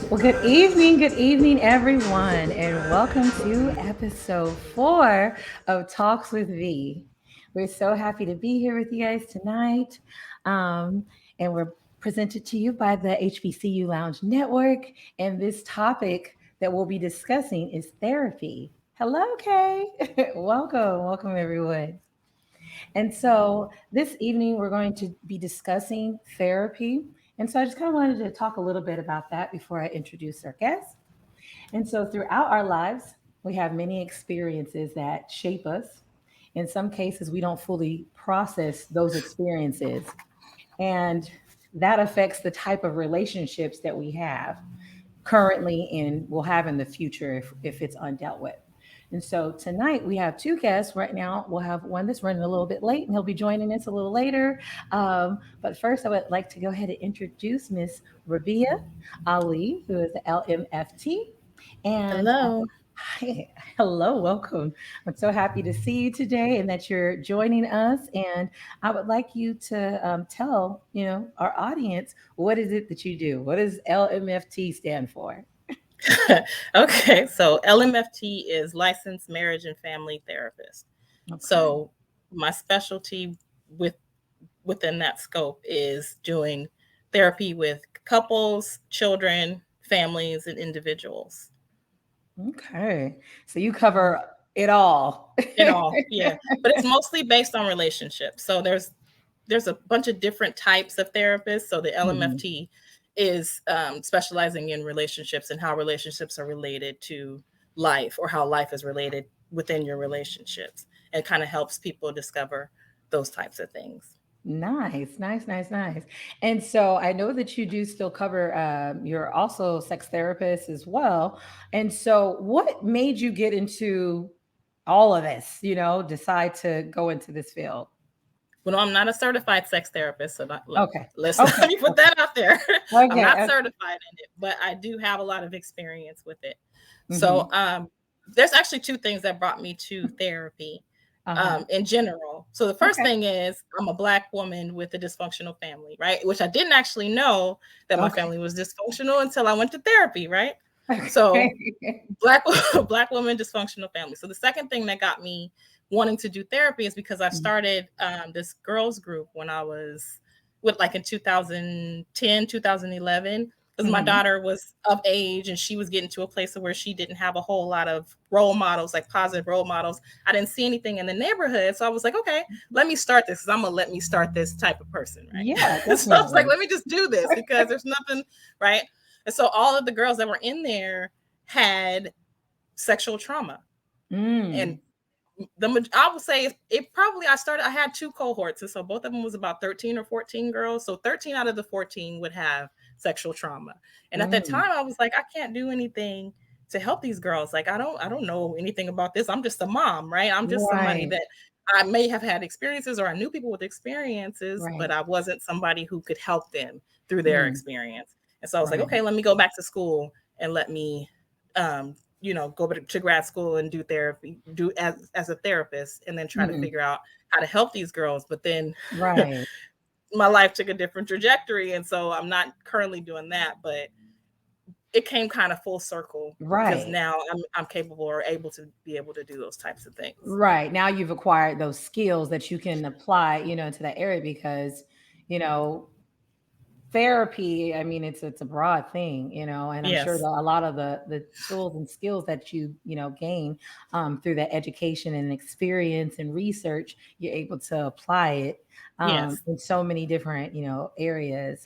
Well, good evening, everyone, and welcome to episode 4 of Talks with V. We're so happy to be here with you guys tonight, and we're presented to you by the HBCU Lounge Network. And this topic that we'll be discussing is therapy. Hello, Kay. Welcome, everyone. And so this evening, we're going to be discussing therapy. And so I just kind of wanted to talk a little bit about that before I introduce our guest. And so throughout our lives, we have many experiences that shape us. In some cases, we don't fully process those experiences. And that affects the type of relationships that we have currently and will have in the future if it's undealt with. And so tonight we have two guests. Right now we'll have one that's running a little bit late and he'll be joining us a little later. But first I would like to go ahead and introduce Miss Rabiia Ali, who is the LMFT. And Hello. hi, hello, welcome. I'm so happy to see you today and that you're joining us. And I would like you to tell, our audience, what is it that you do? What does LMFT stand for? Okay, so LMFT is licensed marriage and family therapist. Okay. So my specialty with within that scope is doing therapy with couples, children, families, and individuals. Okay. So you cover it all. It all, yeah. But it's mostly based on relationships. So there's a bunch of different types of therapists. So the Mhm. LMFT is specializing in relationships and how relationships are related to life or how life is related within your relationships, and kind of helps people discover those types of things. Nice, nice, nice, nice. And so I know that you do still cover, you're also sex therapist as well. And so what made you get into all of this, decide to go into this field? Well, I'm not a certified sex therapist, so Okay. let's Okay. let me put that out there. I'm Okay. not Okay. certified in it, but I do have a lot of experience with it. So Hmm. there's actually two things that brought me to therapy Uh-huh. in general. So the first Okay. thing is I'm a Black woman with a dysfunctional family, right? Which I didn't actually know that my Okay. family was dysfunctional until I went to therapy, right? So Okay. black black woman dysfunctional family. So the second thing that got me wanting to do therapy is because I started this girls group when I was with like in 2010 2011, because my Hmm. daughter was of age and she was getting to a place where she didn't have a whole lot of role models, like positive role models. I didn't see anything in the neighborhood, so I was like, okay, let me start this, because I'm gonna let me start this type of person, Yeah, right? So I was like, definitely. let me just do this because there's nothing, right? And so all of the girls that were in there had sexual trauma. And Mm. I would say it probably, I had two cohorts. And so both of them was about 13 or 14 girls. So 13 out of the 14 would have sexual trauma. And at that Mm. time I was like, I can't do anything to help these girls. Like, I don't know anything about this. I'm just a mom, right? I'm just somebody Right. that I may have had experiences, or I knew people with experiences, but Right. I wasn't somebody who could help them through their Mm. experience. And so I was like, Right. okay, let me go back to school and let me um, go to grad school and do therapy, do as a therapist, and then try to Mhm. figure out how to help these girls. But then Right. my life took a different trajectory, and so I'm not currently doing that. But it came kind of full circle because Right. now I'm capable or able to be able to do those types of things. Right. Now you've acquired those skills that you can apply, into that area because, you know, therapy, I mean, it's a broad thing, and I'm sure that Yes. a lot of the tools and skills that gain through that education and experience and research, you're able to apply it Yes. in so many different areas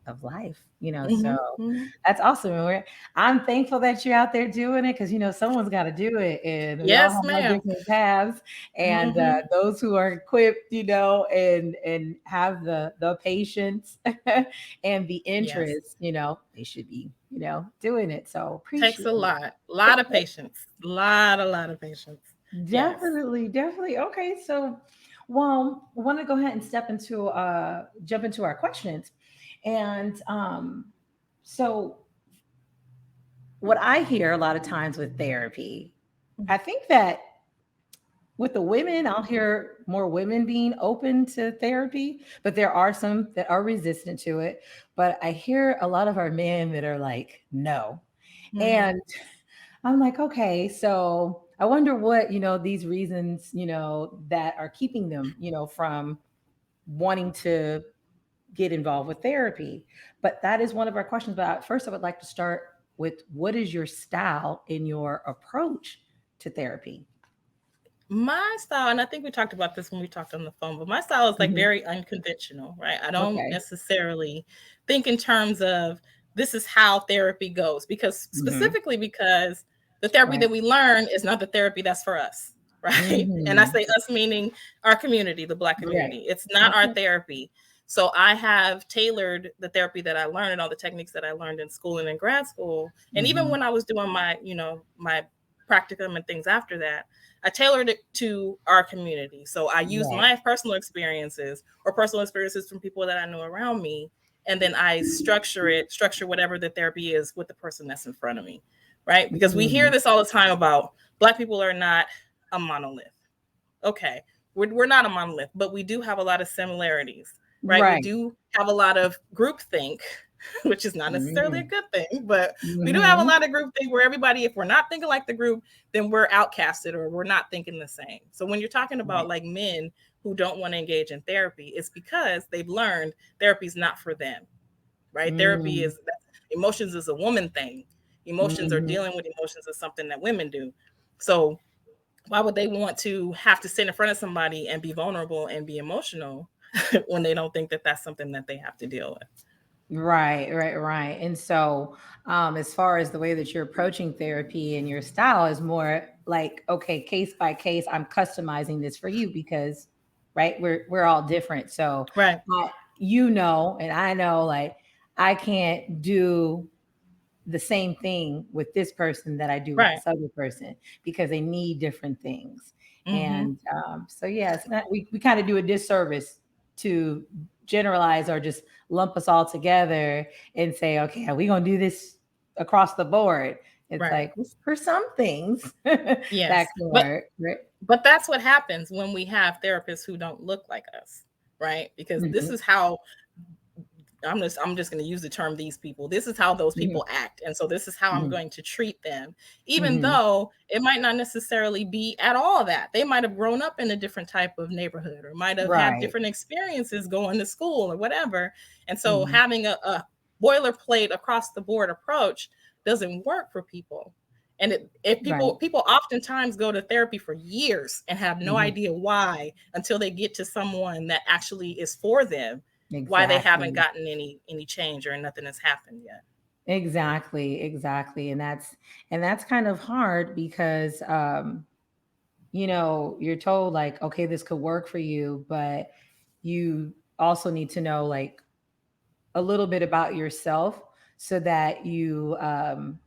of life. So Hmm. that's awesome. And I'm thankful that you're out there doing it because someone's got to do it, and we all Yes, have our ma'am. different paths. And Hmm. those who are equipped, and have the patience and the Yes. interest, they should be, doing it. So Takes appreciate a it. lot of patience, lot of patience. Yes. Definitely, definitely. Okay, so I want to go ahead and jump into our questions. And so what I hear a lot of times with therapy, I think that with the women, I'll hear more women being open to therapy, but there are some that are resistant to it. But I hear a lot of our men that are like, no. Mm-hmm. And I'm like, okay, so I wonder what, these reasons, that are keeping them, from wanting to get involved with therapy. But that is one of our questions. But first, I would like to start with what is your style in your approach to therapy? My style, and I think we talked about this when we talked on the phone, but my style is like Hmm. very unconventional, right? I don't Okay. necessarily think in terms of this is how therapy goes, because Hmm. specifically because the therapy Right. that we learn is not the therapy that's for us, right? And I Hmm. say us meaning our community, the Black Right. community. It's not our Okay. therapy. So I have tailored the therapy that I learned and all the techniques that I learned in school and in grad school. And even Hmm. when I was doing my, my practicum and things after that, I tailored it to our community. So I use Right. my personal experiences or personal experiences from people that I know around me. And then I structure whatever the therapy is with the person that's in front of me. Right. Because we hear Hmm. this all the time about Black people are not a monolith. Okay. We're not a monolith, but we do have a lot of similarities, right? We Right. do have a lot of groupthink, which is not necessarily a Hmm. good thing, but we do have a Hmm. lot of groupthink where everybody, if we're not thinking like the group, then we're outcasted or we're not thinking the same. So when you're talking about Right. like men who don't want to engage in therapy, it's because they've learned therapy is not for them, right? Therapy Hmm. is emotions is a woman thing. Emotions or Hmm. dealing with emotions is something that women do. So why would they want to have to sit in front of somebody and be vulnerable and be emotional when they don't think that that's something that they have to deal with? Right, right, right. And so, as far as the way that you're approaching therapy and your style is more like, okay, case by case, I'm customizing this for you because, right, we're all different. So, Right, I, and I know, like, I can't do the same thing with this person that I do with right. this other person because they need different things. Mm-hmm. And so, yes, we kind of do a disservice to generalize or just lump us all together and say, okay, we're going to do this across the board. It's Right. like, for some things that Yes. can But work. Right? that's what happens when we have therapists who don't look like us, right? Because this Mhm, is how I'm just going to use the term these people. This is how those mhm, people act. And so this is how I'm mhm, going to treat them, even mhm. though it might not necessarily be at all that. They might have grown up in a different type of neighborhood or might have had Right. different experiences going to school or whatever. And so Mhm. having a boilerplate across the board approach doesn't work for people. And if Right. people oftentimes go to therapy for years and have no Mhm. idea why until they get to someone that actually is for them, why they haven't Exactly. gotten any change or nothing has happened yet. Exactly, exactly. And that's kind of hard because you're told like, okay, this could work for you, but you also need to know like a little bit about yourself so that you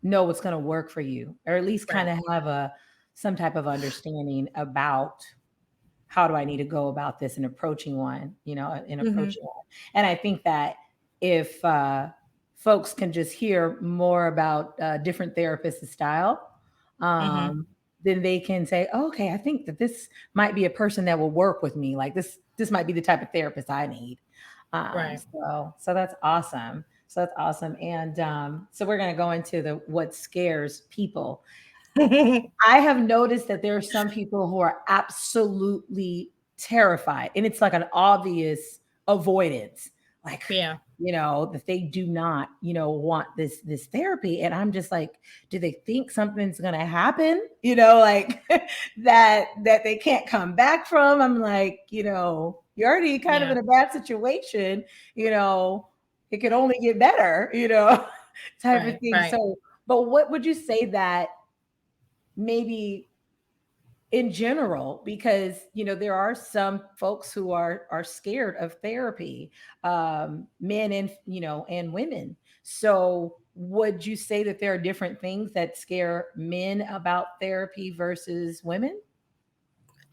know what's going to work for you, or at least kind Right. of have a some type of understanding about how do I need to go about this in approaching one, in Mm-hmm. approaching one. And I think that if folks can just hear more about different therapists' style, Mm-hmm. um, then they can say, oh, okay, I think that this might be a person that will work with me. Like this might be the type of therapist I need. Right. So that's awesome. So that's awesome. And so we're going to go into the what scares people. I have noticed that there are some people who are absolutely terrified, and it's like an obvious avoidance, like Yeah. that they do not, want this therapy. And I'm just like, do they think something's gonna happen? Like that they can't come back from. I'm like, you're already kind of Yeah. in a bad situation. You know, it could only get better. Type of Right. thing. Right. So, but what would you say that maybe in general, because there are some folks who are scared of therapy, men and and women. So would you say that there are different things that scare men about therapy versus women?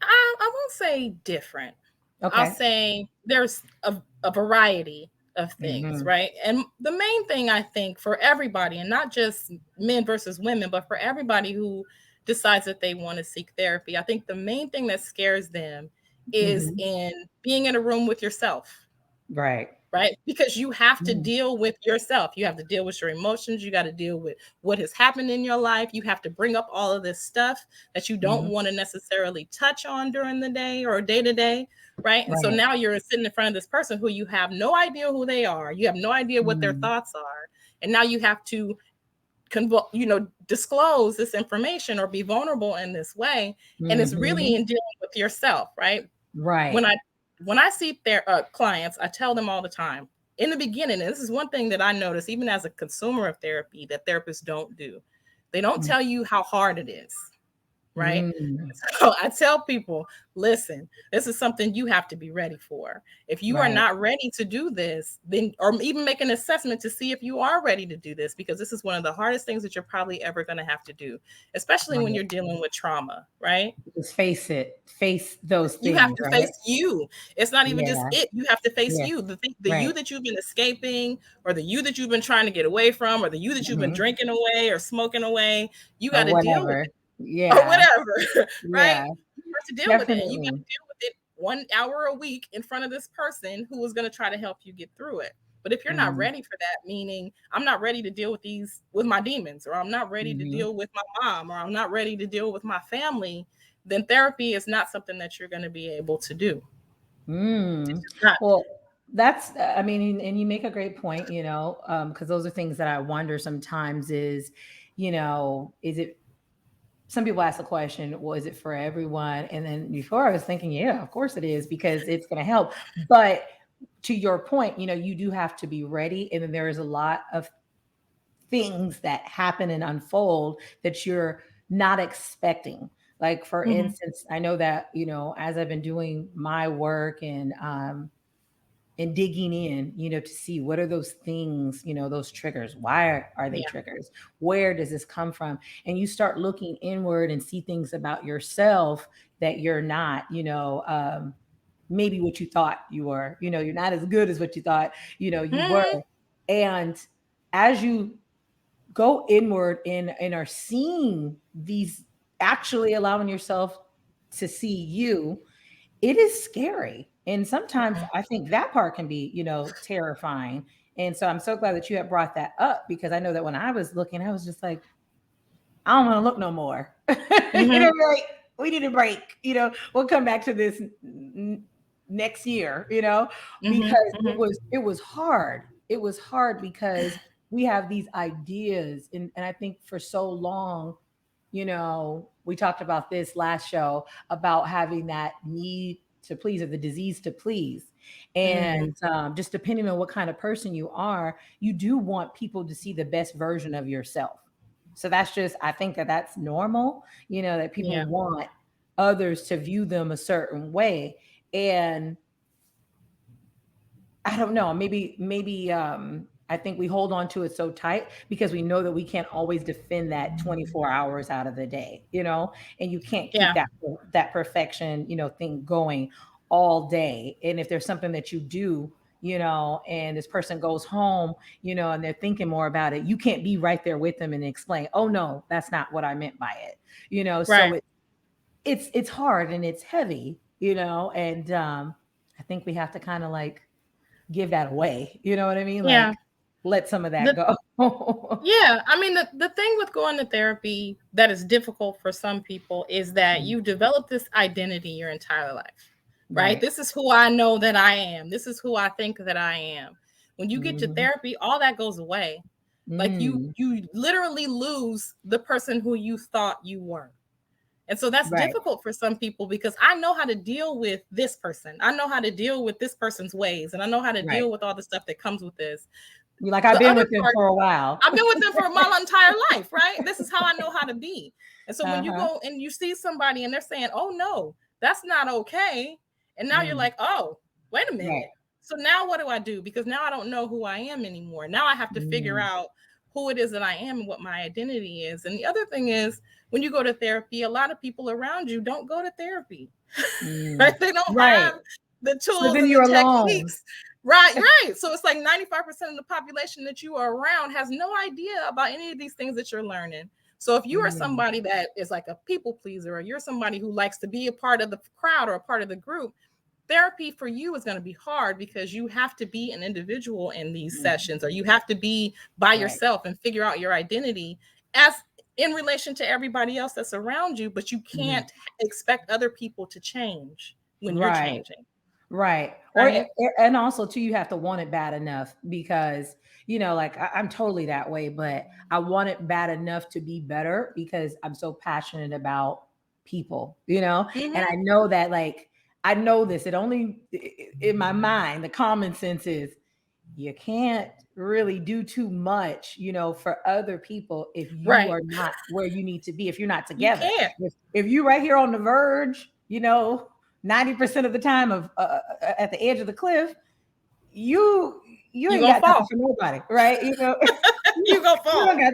I won't say different. I'll Okay. say there's a variety of things, Hmm. right? And the main thing I think for everybody, and not just men versus women, but for everybody who decides that they want to seek therapy, I think the main thing that scares them is Mhm. in being in a room with yourself, Right. right? Because you have to Mm. deal with yourself. You have to deal with your emotions. You got to deal with what has happened in your life. You have to bring up all of this stuff that you don't Mhm. want to necessarily touch on during the day or day to day, right? And so Right. now you're sitting in front of this person who you have no idea who they are. You have no idea what their Mm. thoughts are. And now you have to disclose this information or be vulnerable in this way. And it's really Mhm. in dealing with yourself, right? when Right. I when I see their clients, I tell them all the time in the beginning, and this is one thing that I notice even as a consumer of therapy that therapists don't do. They don't Mm. tell you how hard it is, right? Mm. So I tell people, listen, this is something you have to be ready for. If you are Right. not ready to do this, then, or even make an assessment to see if you are ready to do this, because this is one of the hardest things that you're probably ever going to have to do, especially when Right. you're dealing with trauma, right? Just face it. Face those You have things, to face right? you. It's not even just Yeah. it. You have to face Yeah. you. The you Right. that you've been escaping, or the you that you've been trying to get away from, or the you that you've been Mhm. drinking away or smoking away. You got Or to deal with whatever. it, or Yeah. whatever, right? Yeah. You have to deal with it, and you got to Definitely. deal with it 1 hour a week in front of this person who is going to try to help you get through it. But if you're not Mhm. ready for that, meaning I'm not ready to deal with my demons, or I'm not ready to Mhm. deal with my mom, or I'm not ready to deal with my family, then therapy is not something that you're going to be able to do. It's Mm. just not. Well, that's, I mean, and you make a great point, because those are things that I wonder sometimes is, is it, some people ask the question, well, is it for everyone? And then before I was thinking, yeah, of course it is, because it's going to help. But to your point, you do have to be ready. And then there is a lot of things that happen and unfold that you're not expecting. Like, for Mhm. instance, I know that, as I've been doing my work and digging in, to see what are those things, those triggers. Why are they Yeah. triggers? Where does this come from? And you start looking inward and see things about yourself that you're not, maybe what you thought you were, you're not as good as what you thought, you were. Mhm. And as you go inward and are seeing these, actually allowing yourself to see you, it is scary. And sometimes Mhm. I think that part can be, terrifying. And so I'm so glad that you have brought that up, because I know that when I was looking, I was just like, I don't want to look no more. Mhm. Like, we need a break. We'll come back to this next year, Mhm. because it Mhm. was it was hard. It was hard because we have these ideas, and I think for so long, we talked about this last show about having that need to please, or the disease to please. Mhm. And just depending on what kind of person you are, you do want people to see the best version of yourself. So that's just, I think that that's normal, that people Yeah. want others to view them a certain way. And I don't know, maybe I think we hold on to it so tight because we know that we can't always defend that 24 hours out of the day, and you can't keep Yeah. that perfection, thing going all day. And if there's something that you do, and this person goes home, and they're thinking more about it, you can't be right there with them and explain, oh no, that's not what I meant by it. So Right. it's hard and it's heavy, and I think we have to kind of like give that away. You know what I mean? Yeah. Like, let some of that The go. Yeah, I mean the thing with going to therapy that is difficult for some people is that Mm. you develop this identity your entire life. Right? Right. This is who I know that I am. This is who I think that I am. When you get to Mhm. therapy, all that goes away. Like Mm. you literally lose the person who you thought you were. And so that's Right. difficult for some people because I know how to deal with this person. I know how to deal with this person's ways, and I know how to Right. deal with all the stuff that comes with this. You're like, I've The been other with them part, for a while. I've been with them for my entire life, right? This is how I know how to be. And so when you Uh-huh. go and you see somebody and they're saying, oh no, that's not okay. And now you're Mm. like, oh, wait a Right. minute. So now what do I do? Because now I don't know who I am anymore. Now I have to figure Mm. out who it is that I am and what my identity is. And the other thing is, when you go to therapy, a lot of people around you don't go to therapy, Mm. right? They don't Right. have the So tools then and the you're alone. techniques. Right, right. So it's like 95% of the population that you are around has no idea about any of these things that you're learning. So if you are Mm. somebody that is like a people pleaser, or you're somebody who likes to be a part of the crowd or a part of the group, therapy for you is going to be hard because you have to be an individual in these Mm. sessions, or you have to be by Right. yourself and figure out your identity as in relation to everybody else that's around you. But you Mhm. can't expect other people to change when you're Right. changing, Right. Or right? and also too, you have to want it bad enough because like I'm totally that way, but I want it bad enough to be better because I'm so passionate about people, and I Mm-hmm. know that like I know this. It only in my mind, the common sense is you can't really do too much, for other people if you Right. are not where you need to be, if you're not You together. can't. If you right here on the verge, 90% of the time of at the edge of the cliff, you you You ain't gonna got nothing fall. for nobody, right? You gonna You don't fall. got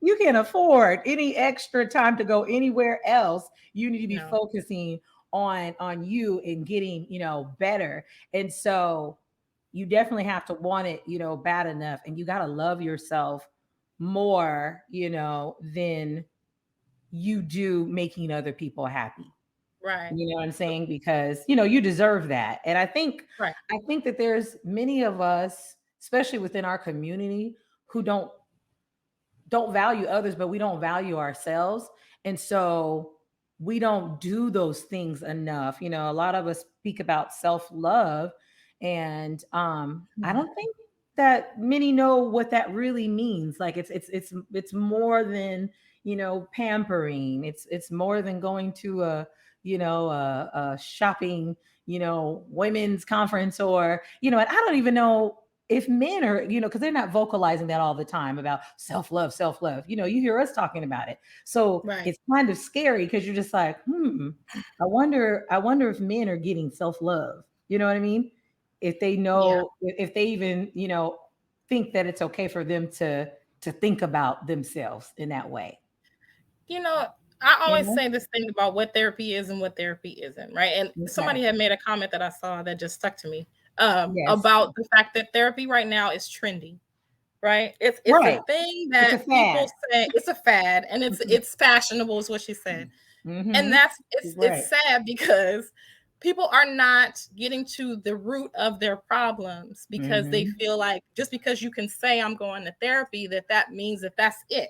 you can't afford any extra time to go anywhere else. You need to be No. focusing on you and getting, better. And so you definitely have to want it, bad enough. And you got to love yourself more, than you do making other people happy. Right. You know what I'm saying? Because, you deserve that. And I think Right. I think that there's many of us, especially within our community, who don't value others, but we don't value ourselves. And so we don't do those things enough. A lot of us speak about self-love, and I Mhm. don't think that many know what that really means. Like it's more than, pampering. It's more than going to a shopping, women's conference, or, and I don't even know if men are, because they're not vocalizing that all the time about self-love, self-love. You hear us talking about it. So Right. it's kind of scary because you're just like, I wonder if men are getting self-love. You know what I mean? If they Yeah. know, if they even, think that it's okay for them to think about themselves in that way. You know, I You always know? say this thing about what therapy is and what therapy isn't, right? And Okay. somebody had made a comment that I saw that just stuck to me, Yes. about the fact that therapy right now is trendy, right? It's a Right. thing It's a that fad. people say it's a fad, and it's fashionable, is what she said. And Mm-hmm. that's You're it's right. sad because people are not getting to the root of their problems because they Mm-hmm. feel like just because you can say I'm going to therapy, that means that that's it,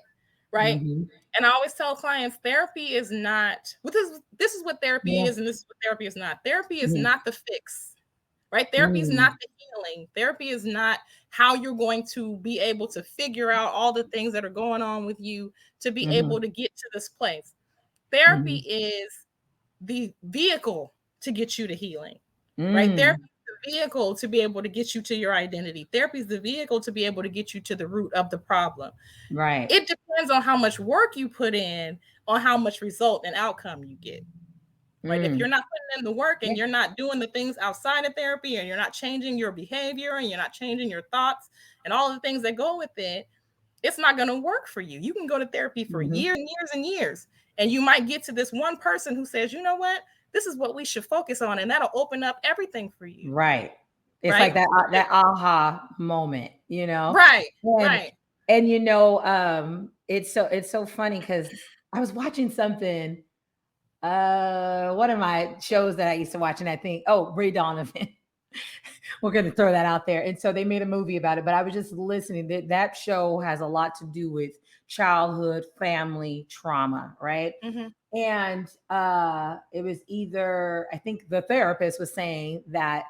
right? Mm-hmm. And I always tell clients therapy is not, this is what therapy Yeah. is, and this is what therapy is not. Therapy is Mm-hmm. not the fix, right? Therapy is Mm-hmm. not the healing. Therapy is not how you're going to be able to figure out all the things that are going on with you to be Mm-hmm. able to get to this place. Therapy Mm-hmm. is the vehicle to get you to healing, right? Therapy Mm. is the vehicle to be able to get you to your identity. Therapy is the vehicle to be able to get you to the root of the problem. Right. It depends on how much work you put in, on how much result and outcome you get. Right? If you're Mm. not putting in the work Yeah. and you're not doing the things outside of therapy, and you're not changing your behavior, and you're not changing your thoughts and all the things that go with it, it's not going to work for you. You can go to therapy for Mm-hmm. years and years and years, and you might get to this one person who says, you know what, this is what we should focus on, and that'll open up everything for you. Right. It's like Right? that aha moment, Right. and Right. it's so funny because I was watching something, one of my shows that I used to watch, and I think, oh, Ray Donovan. We're going to throw that out there. And so they made a movie about it, but I was just listening. That show has a lot to do with childhood family trauma, right? Mm-hmm. And it was either, I think the therapist was saying that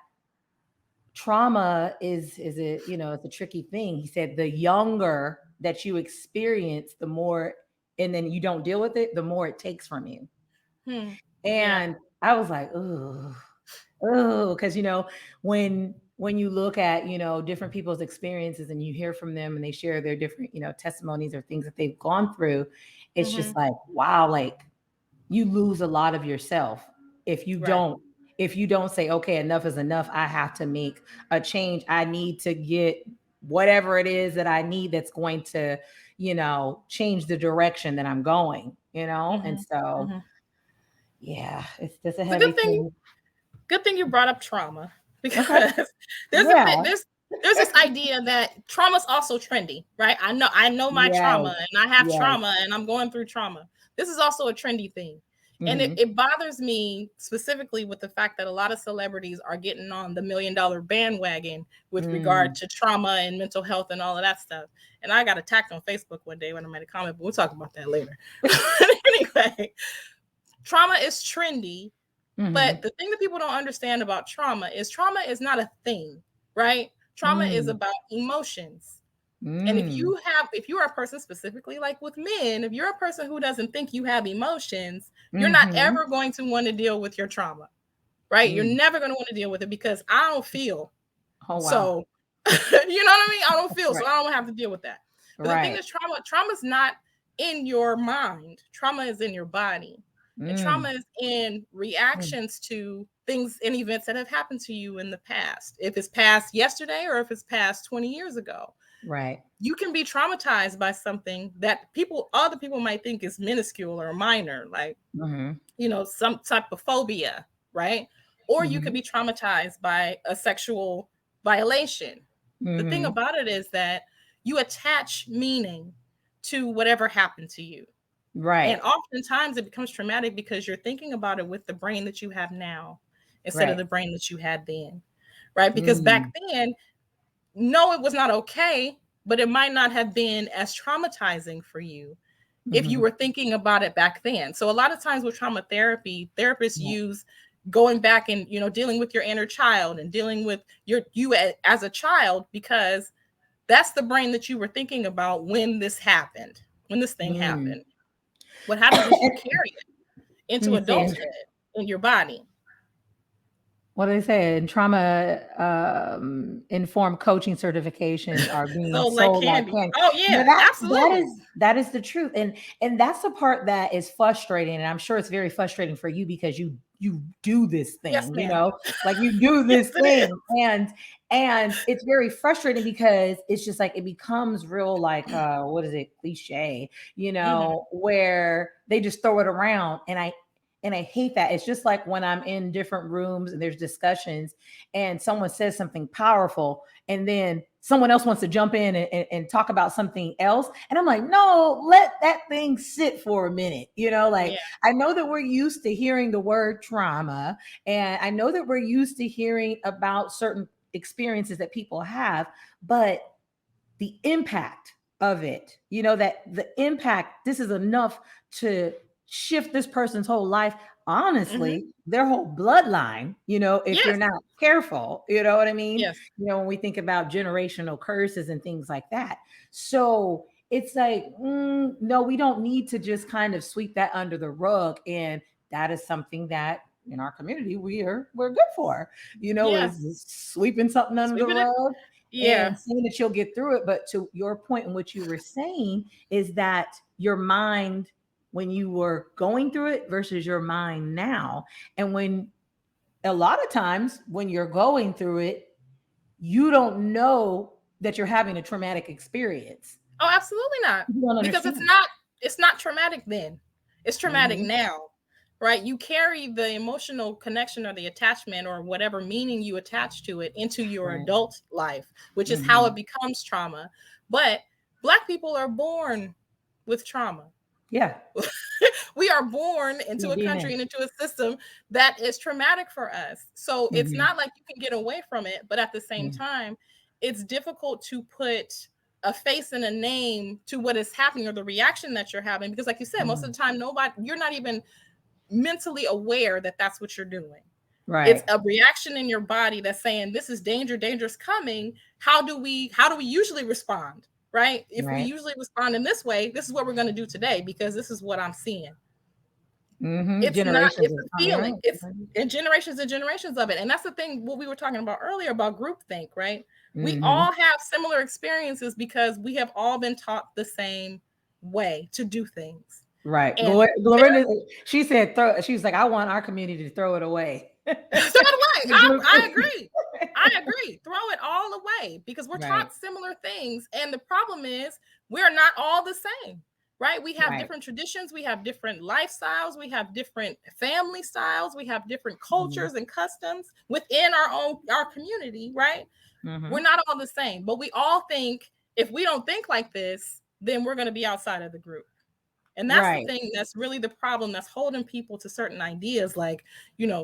trauma is a, it's a tricky thing. He said the younger that you experience, the more, and then you don't deal with it, the more it takes from you. Hmm. Yeah. And I was like, oh, because when you look at different people's experiences and you hear from them and they share their different testimonies or things that they've gone through, it's Mm-hmm. just like, wow, like you lose a lot of yourself if you Right. don't if you don't say, okay, enough is enough. I have to make a change. I need to get whatever it is that I need that's going to change the direction that I'm going. And Mm-hmm. so Mm-hmm. yeah, it's a It's a heavy good thing. thing. Good thing you brought up trauma Okay. because there's a Yeah. bit. There's there's this idea that trauma is also trendy, right? I know my Yes. trauma and I have Yes. trauma and I'm going through trauma. This is also a trendy thing. And Mm-hmm. it bothers me specifically with the fact that a lot of celebrities are getting on the $1 million bandwagon with regard to trauma and mental health and all of that stuff. And I got attacked on Facebook one day when I made a comment, but we'll talk about that later. Anyway, trauma is trendy, but the thing that people don't understand about trauma is not a thing, right? Trauma is about emotions. And if you are a person specifically like with men, if you're a person who doesn't think you have emotions, you're not ever going to want to deal with your trauma, right? You're never going to want to deal with it because I don't feel. Oh, wow. So, you know what I mean? I don't feel, Right. so I don't have to deal with that. But the thing is, trauma is not in your mind. Trauma is in your body. And trauma is in reactions to things and events that have happened to you in the past. If it's past yesterday or if it's past 20 years ago. Right. You can be traumatized by something that other people might think is minuscule or minor, like, some type of phobia, right? Or you could be traumatized by a sexual violation. The thing about it is that you attach meaning to whatever happened to you. Right. And oftentimes it becomes traumatic because you're thinking about it with the brain that you have now instead of the brain that you had then, right? Because back then, no, it was not okay, but it might not have been as traumatizing for you if you were thinking about it back then. So a lot of times with trauma therapy, therapists use going back and, dealing with your inner child and dealing with you as a child, because that's the brain that you were thinking about when this happened, when this thing happened. What happens is you carry it into adulthood in your body. What do they say? And trauma informed coaching certifications are being Sold like sold like candy. candy. Oh yeah, absolutely. That is the truth, and that's the part that is frustrating. And I'm sure it's very frustrating for you because you do this thing, Yes, ma'am. like you do Yes, this it is. thing, and it's very frustrating because it's just like it becomes real, like what is it, cliche, where they just throw it around, and I hate that. It's just like when I'm in different rooms and there's discussions and someone says something powerful and then someone else wants to jump in and talk about something else. And I'm like, no, let that thing sit for a minute. I know that we're used to hearing the word trauma, and I know that we're used to hearing about certain experiences that people have, but the impact of it, that the impact, this is enough to shift this person's whole life, honestly, their whole bloodline, if you're not careful, you know what I mean? Yes. When we think about generational curses and things like that. So it's like, no, we don't need to just kind of sweep that under the rug. And that is something that in our community we're good for, is sweeping something under the rug and saying that you'll get through it. But to your point, and what you were saying is that your mind when you were going through it versus your mind now. And when a lot of times when you're going through it, you don't know that you're having a traumatic experience. Oh, absolutely not. You don't Because understand. it's not traumatic then. It's traumatic now. Right? You carry the emotional connection or the attachment or whatever meaning you attach to it into your adult life, which is how it becomes trauma. But Black people are born with trauma. Yeah. We are born into a country and into a system that is traumatic for us. So it's not like you can get away from it, but at the same time, it's difficult to put a face and a name to what is happening or the reaction that you're having. Because like you said, most of the time, you're not even mentally aware that that's what you're doing. Right. It's a reaction in your body that's saying, this is dangerous coming. How do we usually respond? Right? If we usually respond in this way, this is what we're going to do today because this is what I'm seeing. It's not, it's a feeling. It's in generations and generations of it. And that's the thing, what we were talking about earlier about groupthink, right? We all have similar experiences because we have all been taught the same way to do things. Right. Glorinda, she said, she's like, I want our community to throw it away. Throw it away. I agree. I agree. Throw it all away because we're taught similar things. And the problem is we're not all the same, right? We have different traditions. We have different lifestyles. We have different family styles. We have different cultures and customs within our community, right? Mm-hmm. We're not all the same, but we all think if we don't think like this, then we're going to be outside of the group. And that's the Right. thing that's really the problem that's holding people to certain ideas like,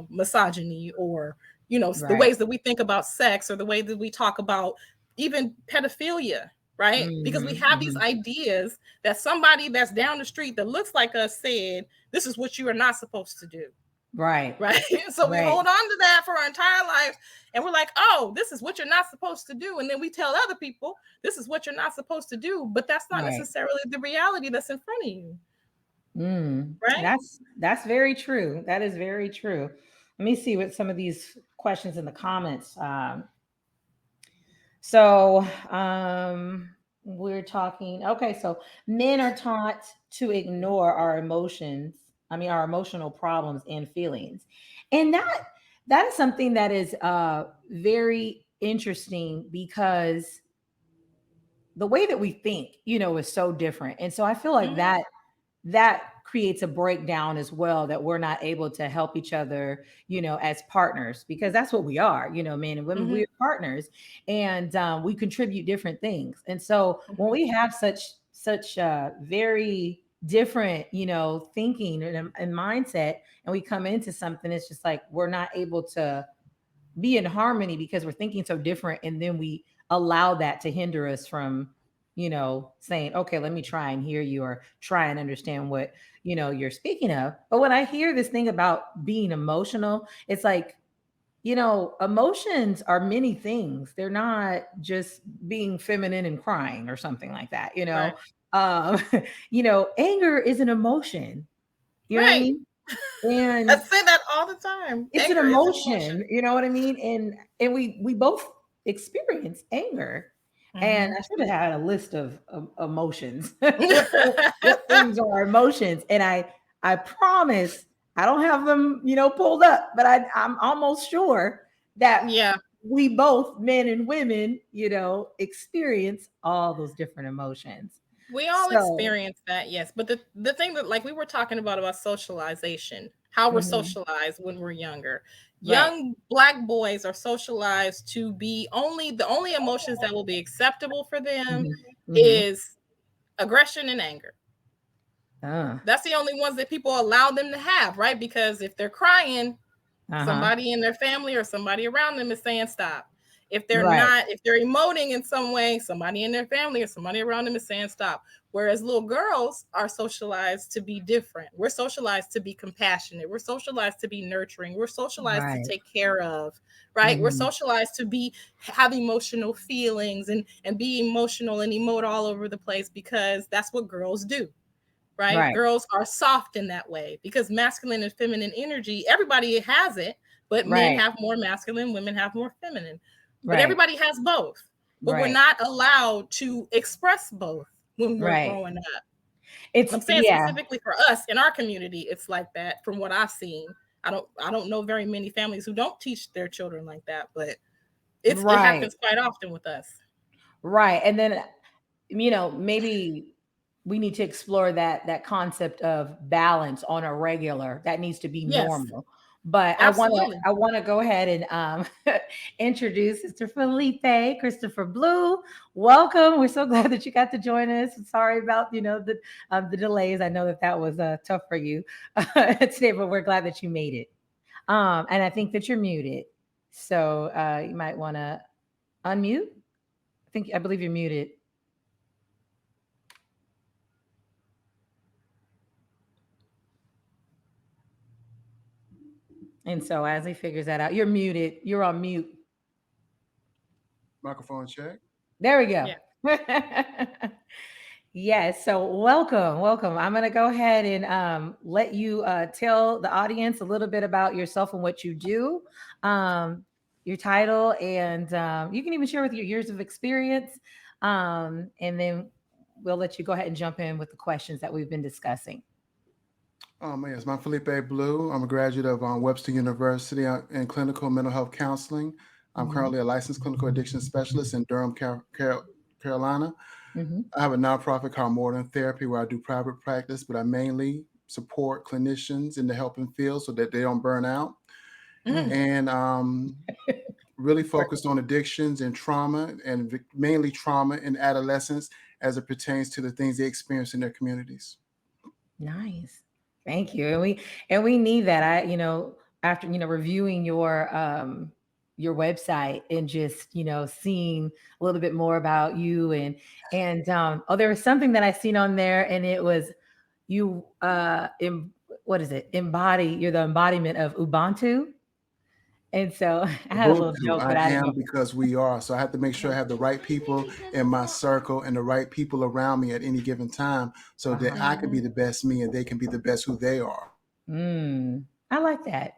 misogyny, or, the Right. ways that we think about sex, or the way that we talk about even pedophilia, right? Because we Mm-hmm. have these Mm-hmm. ideas that somebody that's down the street that looks like us said, this is what you are not supposed to do. Right. Right. So we Right. hold on to that for our entire life. And we're like, oh, this is what you're not supposed to do. And then we tell other people, this is what you're not supposed to do. But that's not Right. necessarily the reality that's in front of you. Right. That's very true. That is very true. Let me see what some of these questions in the comments. So we're talking. Okay, so men are taught to ignore our emotions. I mean, our emotional problems and feelings, and that is something that is very interesting because the way that we think, is so different, and so I feel like Mm-hmm. that creates a breakdown as well, that we're not able to help each other, as partners, because that's what we are, men and women, Mm-hmm. we're partners, and we contribute different things. And so when we have such very different, thinking and mindset, and we come into something, it's just like we're not able to be in harmony because we're thinking so different, and then we allow that to hinder us from saying, okay, let me try and hear you, or try and understand what you're speaking of. But when I hear this thing about being emotional, it's like, emotions are many things. They're not just being feminine and crying or something like that. Right. um Anger is an emotion. You know what I Right. mean? I And say that all the time. it's an Anger is an emotion. emotion, you know what I mean? And we both experience anger. And Mm-hmm. I should have had a list of emotions. What things are emotions? And I promise I don't have them, pulled up, but I'm almost sure that Yeah. we both, men and women, experience all those different emotions. We all So, experience that, yes. But the thing that, like we were talking about socialization, how we're mhm, socialized when we're younger. right. Young Black boys are socialized to be the only emotions that will be acceptable for them Hmm. Hmm. is aggression and anger. Uh, That's the only ones that people allow them to have, right? Because if they're crying, uh-huh. somebody in their family or somebody around them is saying stop. Right. If they're emoting in some way, somebody in their family or somebody around them is saying stop. Whereas little girls are socialized to be different. We're socialized to be compassionate. We're socialized to be nurturing. We're socialized to Right. take care of, right? We're Mhm. socialized to have emotional feelings and be emotional and emote all over the place because that's what girls do, right? Right. Girls are soft in that way because masculine and feminine energy, everybody has it, but men Right. have more masculine, women have more feminine. But Right. everybody has both. But we're Right. not allowed to express both when we're Right. growing up. It's I'm saying yeah. specifically for us in our community, it's like that from what I've seen. I don't know very many families who don't teach their children like that, but it Right. happens quite often with us. Right. And then maybe we need to explore that concept of balance on a regular. That needs to be Yes, normal. But I want to absolutely. I want to go ahead and introduce Mr. Felipe Christopher Blue. Welcome. We're so glad that you got to join us. Sorry about the delays. I know that was tough for you today, but we're glad that you made it. And I think that you're muted, so you might want to unmute. I believe you're muted. And so as he figures that out, you're muted. You're on mute. Microphone check. There we go. Yeah. Yes. So welcome, welcome. I'm gonna go ahead and let you tell the audience a little bit about yourself and what you do, um, your title, and you can even share with your years of experience, and then we'll let you go ahead and jump in with the questions that we've been discussing. Yes, I'm Felipe Blue. I'm a graduate of Webster University in clinical mental health counseling. I'm Hmm. currently a licensed clinical addiction specialist in Durham, Carolina. Hmm. I have a nonprofit called More Than Therapy where I do private practice, but I mainly support clinicians in the helping field so that they don't burn out. Mm. And really focused on addictions and trauma, and mainly trauma in adolescence as it pertains to the things they experience in their communities. Nice. Thank you. And we need that. After, reviewing your website and just, seeing a little bit more about you and oh, there was something that I seen on there, and it was you what is it? You're the embodiment of Ubuntu. And so I had a little Ubuntu, joke, but I I didn't am know. because we are. So I have to make sure I have the right people in my circle and the right people around me at any given time so that Uh-huh. I can be Mhm. the best me and they can be the best who they are. I like that.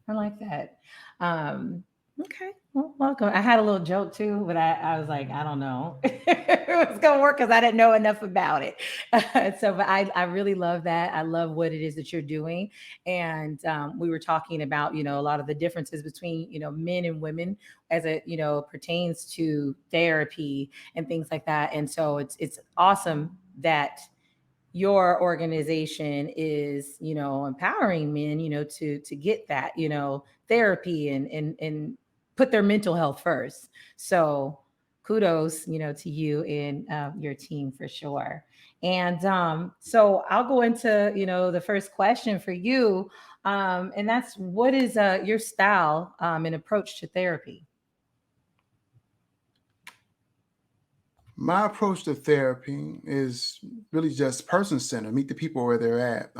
I like that. Um, okay. Well, welcome. I had a little joke too, but I was like, I don't know if it's gonna work because I didn't know enough about it. But I really love that. I love what it is that you're doing. And we were talking about, a lot of the differences between, men and women as it, pertains to therapy and things like that. And so it's awesome that your organization is, empowering men, to get that, therapy and put their mental health first. So kudos, to you and your team for sure. And so I'll go into, the first question for you. And that's, what is your style and approach to therapy? My approach to therapy is really just person centered, meet the people where they're at.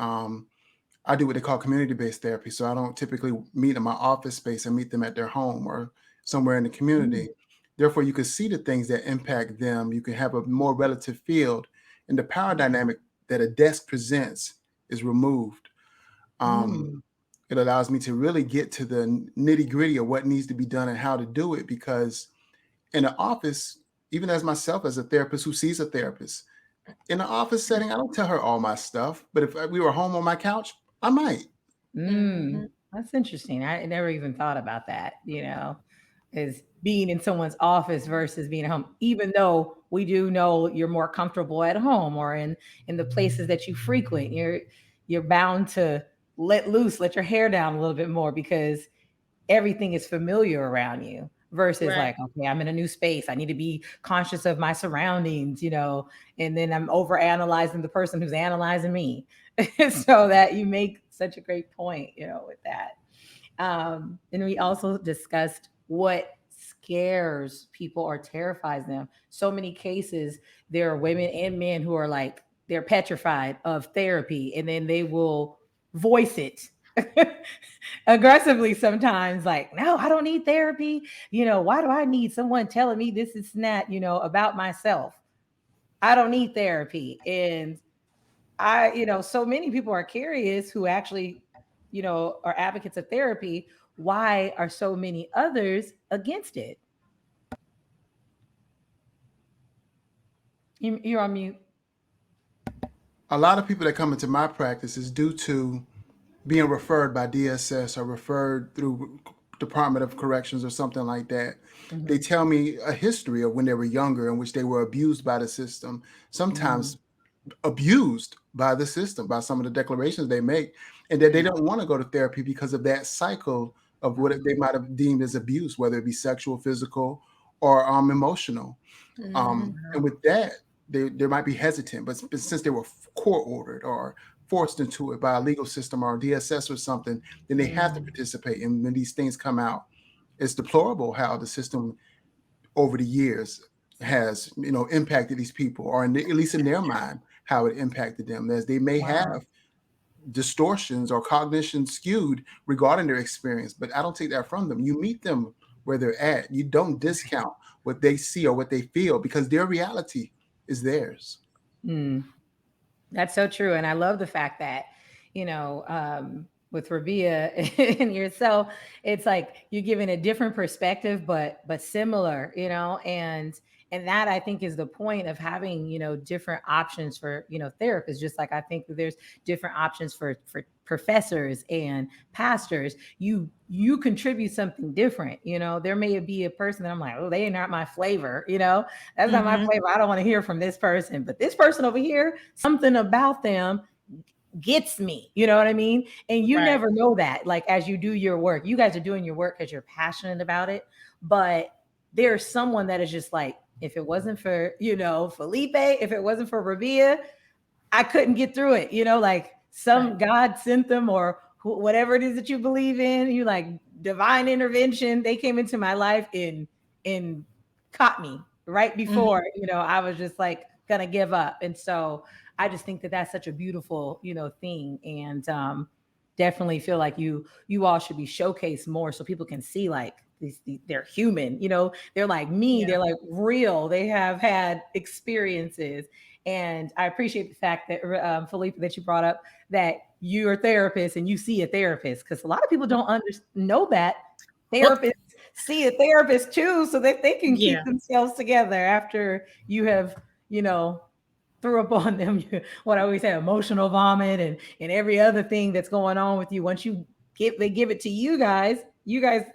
I do what they call community based therapy. So I don't typically meet in my office space. I meet them at their home or somewhere in the Mm, community. Therefore, you can see the things that impact them. You can have a more relative field, and the power dynamic that a desk presents is removed. Um, mm, it allows me to really get to the nitty gritty of what needs to be done and how to do it. Because in an office, even as myself as a therapist who sees a therapist, in an office setting, I don't tell her all my stuff. But if we were home on my couch, I might. mm. Mhm. That's interesting. I never even thought about that, is being in someone's office versus being at home, even though we do know you're more comfortable at home or in the places that you frequent. You're bound to let your hair down a little bit more because everything is familiar around you versus Right. like, okay, I'm in a new space. I need to be conscious of my surroundings, and then I'm over analyzing the person who's analyzing me. So that you make such a great point, with that. And we also discussed what scares people or terrifies them. So many cases, there are women and men who are like, they're petrified of therapy, and then they will voice it aggressively sometimes, like, no, I don't need therapy. Why do I need someone telling me this is that, about myself? I don't need therapy. And so many people are curious who actually, are advocates of therapy. Why are so many others against it? You're on mute. A lot of people that come into my practice is due to being referred by DSS or referred through Department of Corrections or something like that. They Hmm. tell me a history of when they were younger in which they were abused by the system, Mm, sometimes abused by the system, by some of the declarations they make, and that they mm, don't want to go to therapy because of that cycle of what they might have deemed as abuse, whether it be sexual, physical, or emotional. Mhm. And with that, they might be hesitant, but since they were court ordered or forced into it by a legal system or DSS or something, then they have to mm, participate. And when these things come out, it's deplorable how the system over the years has, impacted these people, or at least in their mind, how it impacted them, as they may wow. have distortions or cognition skewed regarding their experience. But I don't take that from them. You meet them where they're at. You don't discount what they see or what they feel because their reality is theirs. Mm. That's so true. And I love the fact that, with Rabia and yourself, it's like you're giving a different perspective, but similar, and that I think is the point of having, different options for, therapists, just like I think that there's different options for professors and pastors. You contribute something different. There may be a person that I'm like, oh, they are not my flavor, that's not my Mhm. flavor. I don't want to hear from this person, but this person over here, something about them gets me, you know what I mean? And you Right. never know that, like, as you do your work, you guys are doing your work because you're passionate about it. But there's someone that is just like, if it wasn't for, Felipe, if it wasn't for Rabiia, I couldn't get through it, like some God sent them, or whatever it is that you believe in, you like divine intervention. They came into my life and caught me right before, I was just like gonna give up. And so I just think that that's such a beautiful, thing. And definitely feel like you all should be showcased more so people can see like these they're human, they're like me, Yeah. they're like real, they have had experiences. And I appreciate the fact that Felipe, that you brought up that you're a therapist and you see a therapist, because a lot of people don't know that therapists see a therapist too, so that they can keep Yeah. themselves together after you have, threw up on them what I always say, emotional vomit and every other thing that's going on with you. Once they give it to you guys, you got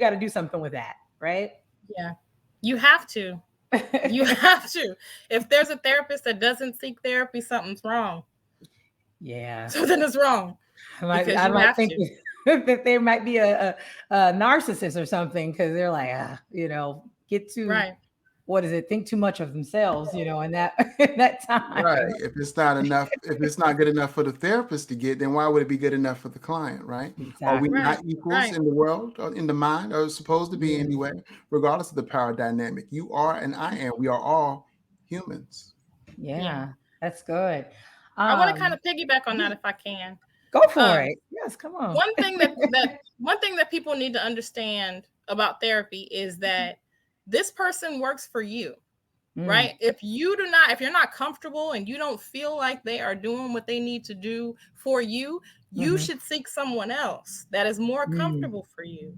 to do something with that, right? Yeah. You have to. You have to. If there's a therapist that doesn't seek therapy, something's wrong. Yeah. Something is wrong. Because I you might have think to. that there might be a narcissist or something, because they're like, get to, Right. what is it? Think too much of themselves, in that in that time. Right. If it's not enough, if it's not good enough for the therapist to get, then why would it be good enough for the client, right? Are we Exactly. Right. not equals Right. in the world or in the mind, or supposed to be anyway, regardless of the power dynamic? You are and I am. We are all humans. Yeah. Yeah, that's good. I want to kind Um, of piggyback on yeah, that if I can. go for Um, it. Yes, come on. one thing that people need to understand about therapy is that this person works for you. Mm, Right? If you're not comfortable and you don't feel like they are doing what they need to do for you, you mhm, should seek someone else that is more mm, comfortable for you.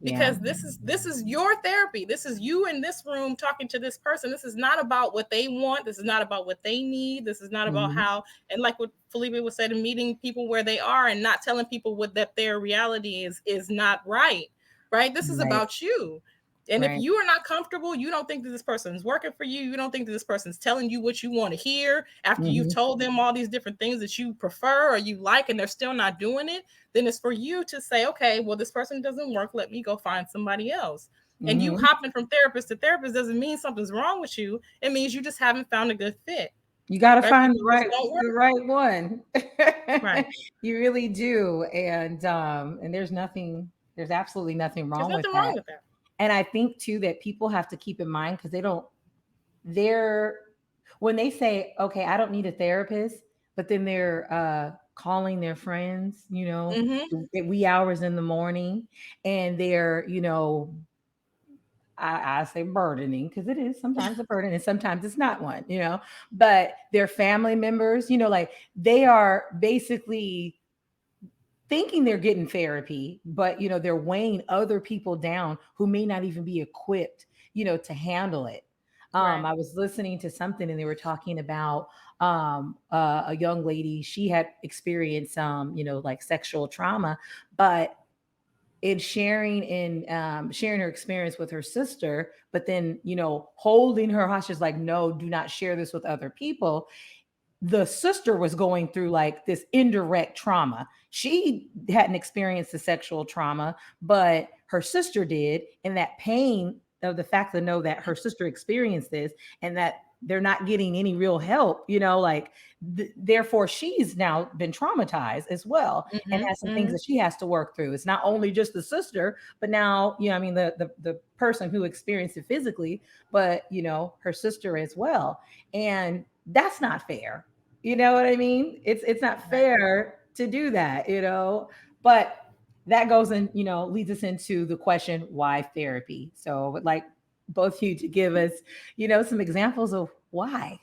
yeah. Because this is your therapy. This is you in this room talking to this person. This is not about what they want. This is not about what they need. This is not about Mhm, how, and like what Felipe was said, meeting people where they are and not telling people what that their reality is not right. Right? This is right, about you. And if right. you are not comfortable, you don't think that this person is working for you, you don't think that this person's telling you what you want to hear after you've Mhm, told them all these different things that you prefer or you like, and they're still not doing it, then it's for you to say, okay, well, this person doesn't work. Let me go find somebody else. And you mhm. hopping from therapist to therapist doesn't mean something's wrong with you. It means you just haven't found a good fit. You got to Right? find People just don't the work. right one. Right. You really do. And there's absolutely nothing There's wrong with nothing wrong that. with that. And I think too that people have to keep in mind, because they're when they say, okay, I don't need a therapist, but then they're calling their friends, Mm-hmm. at wee hours in the morning, and they're, I say burdening, because it is sometimes a burden and sometimes it's not one, but their family members, like they are basically thinking they're getting therapy, but they're weighing other people down who may not even be equipped, to handle it. Right. I was listening to something and they were talking about a young lady. She had experienced like sexual trauma, but in sharing her experience with her sister, but then holding her hostage, like, no, do not share this with other people. The sister was going through like this indirect trauma. She hadn't experienced the sexual trauma, but her sister did. And that pain of the fact to know that her sister experienced this and that they're not getting any real help, like, therefore she's now been traumatized as well and Mm-hmm. has some things Mm-hmm. that she has to work through. It's not only just the sister, but now, I mean, the person who experienced it physically, but her sister as well. And that's not fair. You know what I mean? It's not Right. fair to do that, But that goes in, leads us into the question, why therapy? So I would like both of you to give us, some examples of why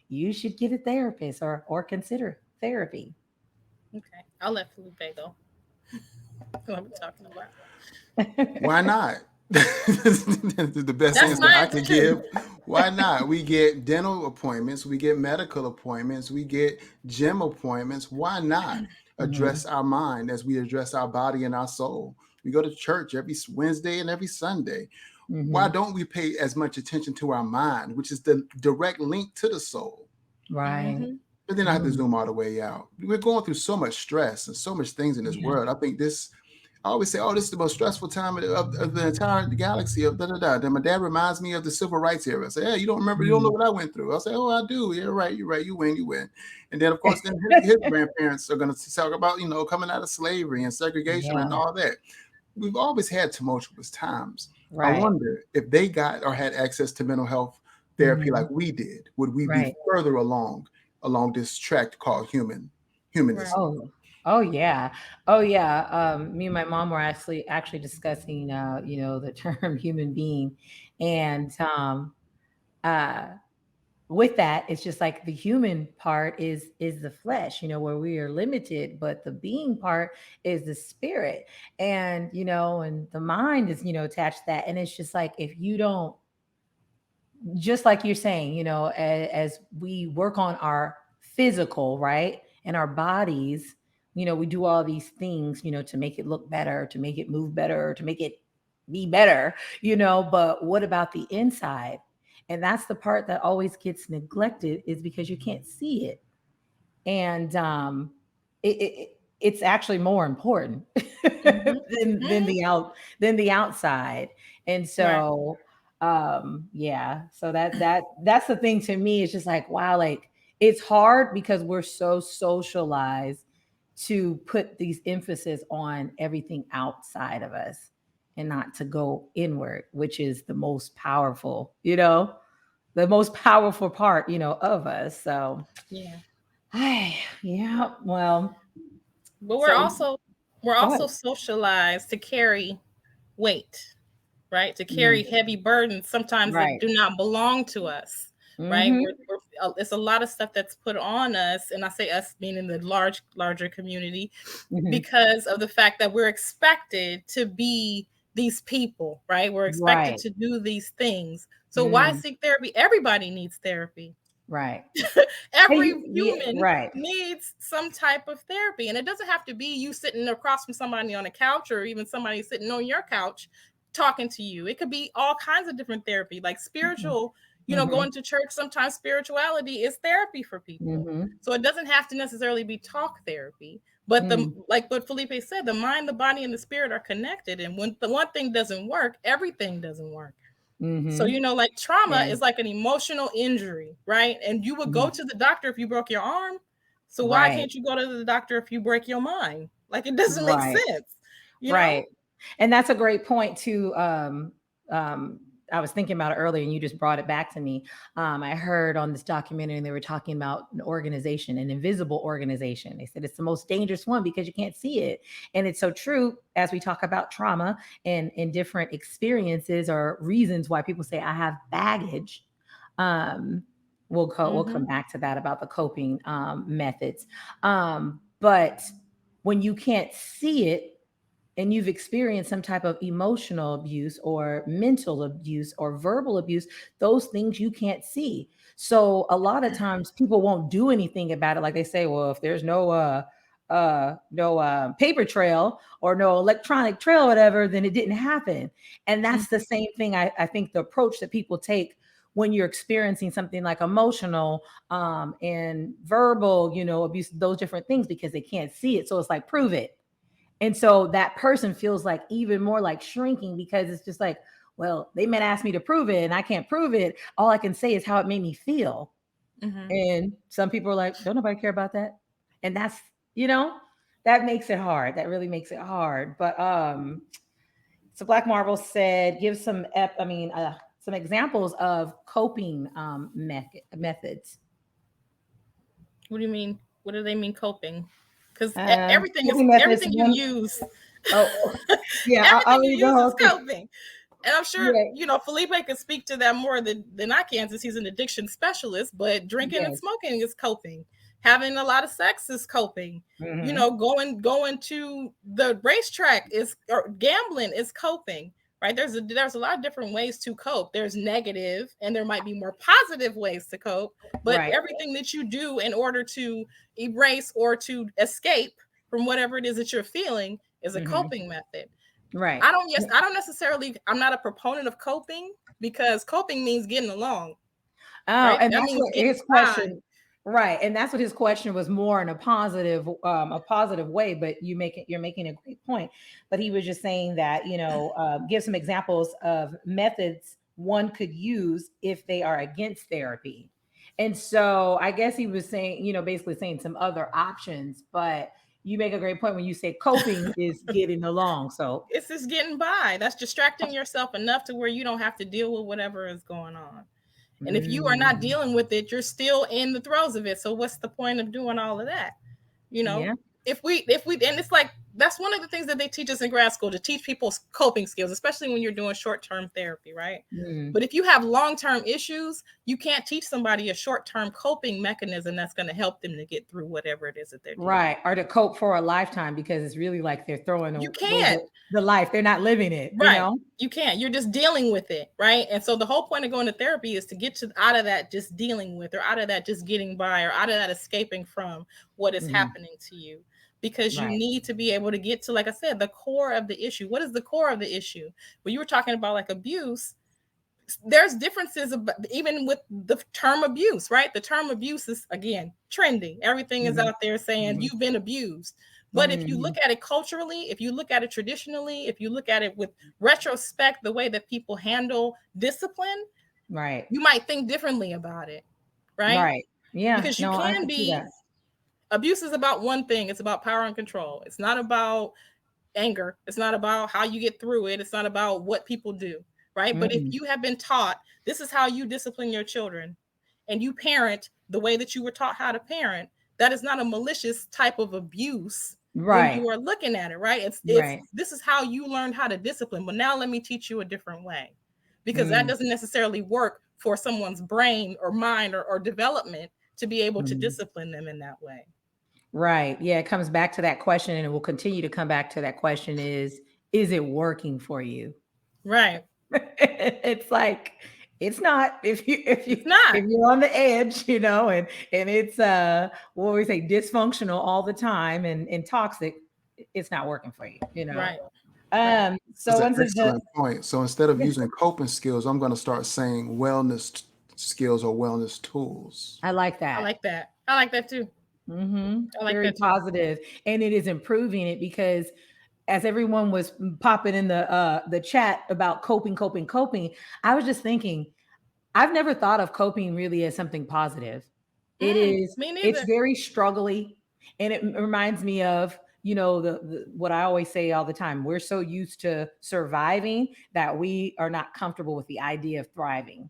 you should get a therapist or consider therapy. Okay. I'll let Felipe go. What we're talking about. Why not? The best That's answer my I answer can too. give. Why not? We get dental appointments, we get medical appointments, we get gym appointments. Why not Mhm, address our mind as we address our body and our soul? We go to church every Wednesday and every Sunday. Why mhm. don't we pay as much attention to our mind, which is the direct link to the soul? Right. Mm-hmm. but then I had to zoom all the way out. We're going through so much stress and so much things in this world. I think I always say, oh, this is the most stressful time of the entire galaxy of da-da-da. Then my dad reminds me of the civil rights era. I say, hey, you don't remember, you don't know what I went through. I say, oh, I do. Yeah, right, you're right, you win. And then, of course, then his grandparents are going to talk about, coming out of slavery and segregation and all that. We've always had tumultuous times. I wonder if they got or had access to mental health therapy like we did, would we be further along this track called humanism? Oh yeah. Me and my mom were actually discussing the term human being, and with that, it's just like the human part is the flesh, where we are limited, but the being part is the spirit, and and the mind is attached to that, and it's just like if you don't, just like you're saying, as we work on our physical, right, and our bodies, we do all these things, to make it look better, to make it move better, to make it be better, but what about the inside? And that's the part that always gets neglected, is because you can't see it. And it's actually more important than the outside. And so so that's the thing to me. It's just like, wow, like it's hard because we're so socialized to put these emphasis on everything outside of us and not to go inward, which is the most powerful, the most powerful part, of us. So well, but we're also socialized to carry weight, right? To carry heavy burdens sometimes that do not belong to us, right? It's a lot of stuff that's put on us, and I say us meaning the larger community, because of the fact that we're expected to be these people, right? We're expected to do these things. So why seek therapy? Everybody needs therapy. Right. Every human needs some type of therapy. And it doesn't have to be you sitting across from somebody on a couch, or even somebody sitting on your couch talking to you. It could be all kinds of different therapy, like spiritual, going to church. Sometimes spirituality is therapy for people. So it doesn't have to necessarily be talk therapy. But like what Felipe said, the mind, the body, and the spirit are connected. And when the one thing doesn't work, everything doesn't work. So, like trauma is like an emotional injury, right? And you would go to the doctor if you broke your arm. So why can't you go to the doctor if you break your mind? Like, it doesn't make sense. You know? And that's a great point too. I was thinking about it earlier and you just brought it back to me. I heard on this documentary and they were talking about an organization, an invisible organization. They said it's the most dangerous one because you can't see it. And it's so true as we talk about trauma and different experiences or reasons why people say I have baggage. We'll come back to that about the coping methods. But when you can't see it, and you've experienced some type of emotional abuse or mental abuse or verbal abuse, those things you can't see. So a lot of times people won't do anything about it. Like they say, well, if there's no paper trail or no electronic trail, whatever, then it didn't happen. And that's the same thing. I think the approach that people take when you're experiencing something like emotional and verbal, abuse, those different things, because they can't see it. So it's like, prove it. And so that person feels like even more like shrinking, because it's just like, well, they might ask me to prove it and I can't prove it. All I can say is how it made me feel. And some people are like, don't nobody care about that. And that's, that makes it hard. That really makes it hard. But so Black Marble said, give some examples of coping methods. What do you mean? What do they mean coping? Because everything you use. Everything you use is coping. And I'm sure, Felipe could speak to that more than I can, since he's an addiction specialist, but drinking and smoking is coping. Having a lot of sex is coping. Going to the racetrack or gambling is coping. Right? There's a lot of different ways to cope. There's negative, and there might be more positive ways to cope. But everything that you do in order to erase or to escape from whatever it is that you're feeling is a coping method. Right. I'm not a proponent of coping, because coping means getting along. Oh, right? And that's what his question. Right. And that's what his question was, more in a positive way, but you're making a great point. But he was just saying that, give some examples of methods one could use if they are against therapy. And so I guess he was saying, basically saying some other options, but you make a great point when you say coping is getting along. So It's just getting by. That's distracting yourself enough to where you don't have to deal with whatever is going on. And if you are not mm, dealing with it, you're still in the throes of it. So what's the point of doing all of that? You know, yeah, and it's like, that's one of the things that they teach us in grad school, to teach people coping skills, especially when you're doing short-term therapy, right? mm, But if you have long-term issues, you can't teach somebody a short-term coping mechanism that's going to help them to get through whatever it is that they're dealing with. right. Or to cope for a lifetime, because it's really like they're throwing You away can't. the life. They're not living it, Right. You can't. You're just dealing with it, right? And so the whole point of going to therapy is to get to out of that just dealing with, or out of that just getting by, or out of that escaping from what is Mhm. happening to you. Because you Right. need to be able to get to, like I said, the core of the issue. What is the core of the issue? When you were talking about like abuse, there's differences even with the term abuse, right? The term abuse is, again, trending. Everything is Mhm. out there saying Mhm. you've been abused. But if you Mhm. look at it culturally, if you look at it traditionally, if you look at it with retrospect, the way that people handle discipline, Right. you might think differently about it, right? Right. Yeah. Because you No, I can can see be, that. abuse is about one thing. It's about power and control. It's not about anger. It's not about how you get through it. It's not about what people do, right? But if Mm. you have been taught this is how you discipline your children, and you parent the way that you were taught how to parent, that is not a malicious type of abuse when Right. you are looking at it, right? It's Right. this is how you learned how to discipline, but now let me teach you a different way, because that Mm. doesn't necessarily work for someone's brain or mind or development to be able to Mm. discipline them in that way. Right. Yeah, it comes back to that question, and it will continue to come back to that question: is it working for you? Right. It's like it's not, It's not. if you're on the edge, and it's what we say, dysfunctional all the time and toxic, it's not working for you. Right. Right. So That's an once it's the excellent point. So instead of yeah, using coping skills, I'm going to start saying skills or wellness tools. I like I that. like that. I like that too. I like Very that too. positive, and it is improving it, because as everyone was popping in the chat about coping, I was just thinking, I've never thought of coping really as something positive. Me It's neither. very struggly, and it reminds me of, the what I always say all the time. We're so used to surviving that we are not comfortable with the idea of thriving. And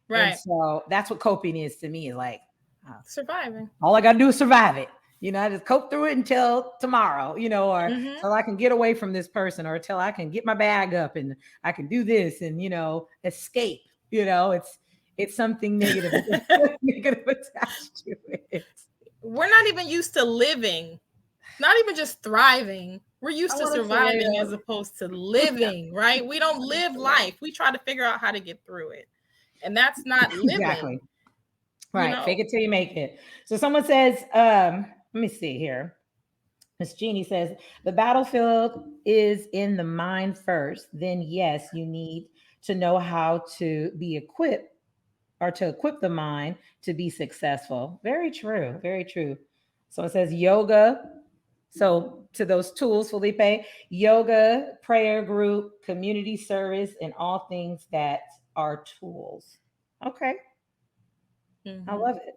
Right. so that's what coping is to me. Like, uh, Surviving. all I got to do is survive it. I just cope through it until tomorrow, or Mm-hmm. till I can get away from this person, or till I can get my bag up and I can do this and, escape. It's something negative, negative attached to it. We're not even used to living, not even just thriving. We're I used to want to surviving as live. opposed to living, right? We don't live life. We try to figure out how to get through it. And that's not living, Exactly. you Right. Fake know. it till you make it. So someone says, let me see here. Miss Jeannie says, the battlefield is in the mind first. Then, yes, you need to know how to be equipped, or to equip the mind to be successful. Very true. Very true. So it says yoga. So to those tools, Felipe, yoga, prayer group, community service, and all things that are tools. Okay. I Mm-hmm. love it.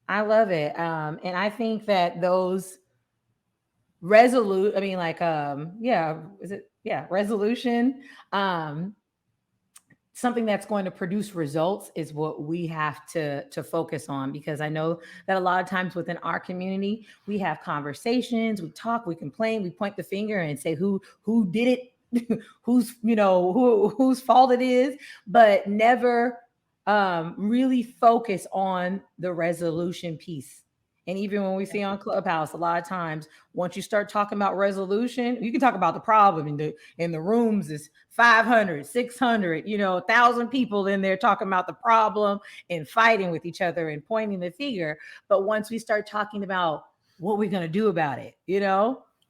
I love it. And I think that those resolute, I mean, like, yeah, is it, yeah, resolution, um, something that's going to produce results is what we have to focus on, because I know that a lot of times within our community we have conversations, we talk, we complain, we point the finger and say who did it, whose fault it is, but never really focus on the resolution piece. And even when we see on Clubhouse, a lot of times, once you start talking about resolution, you can talk about the problem in the rooms is 500, 600, 1,000 people in there talking about the problem and fighting with each other and pointing the finger. But once we start talking about what we're going to do about it,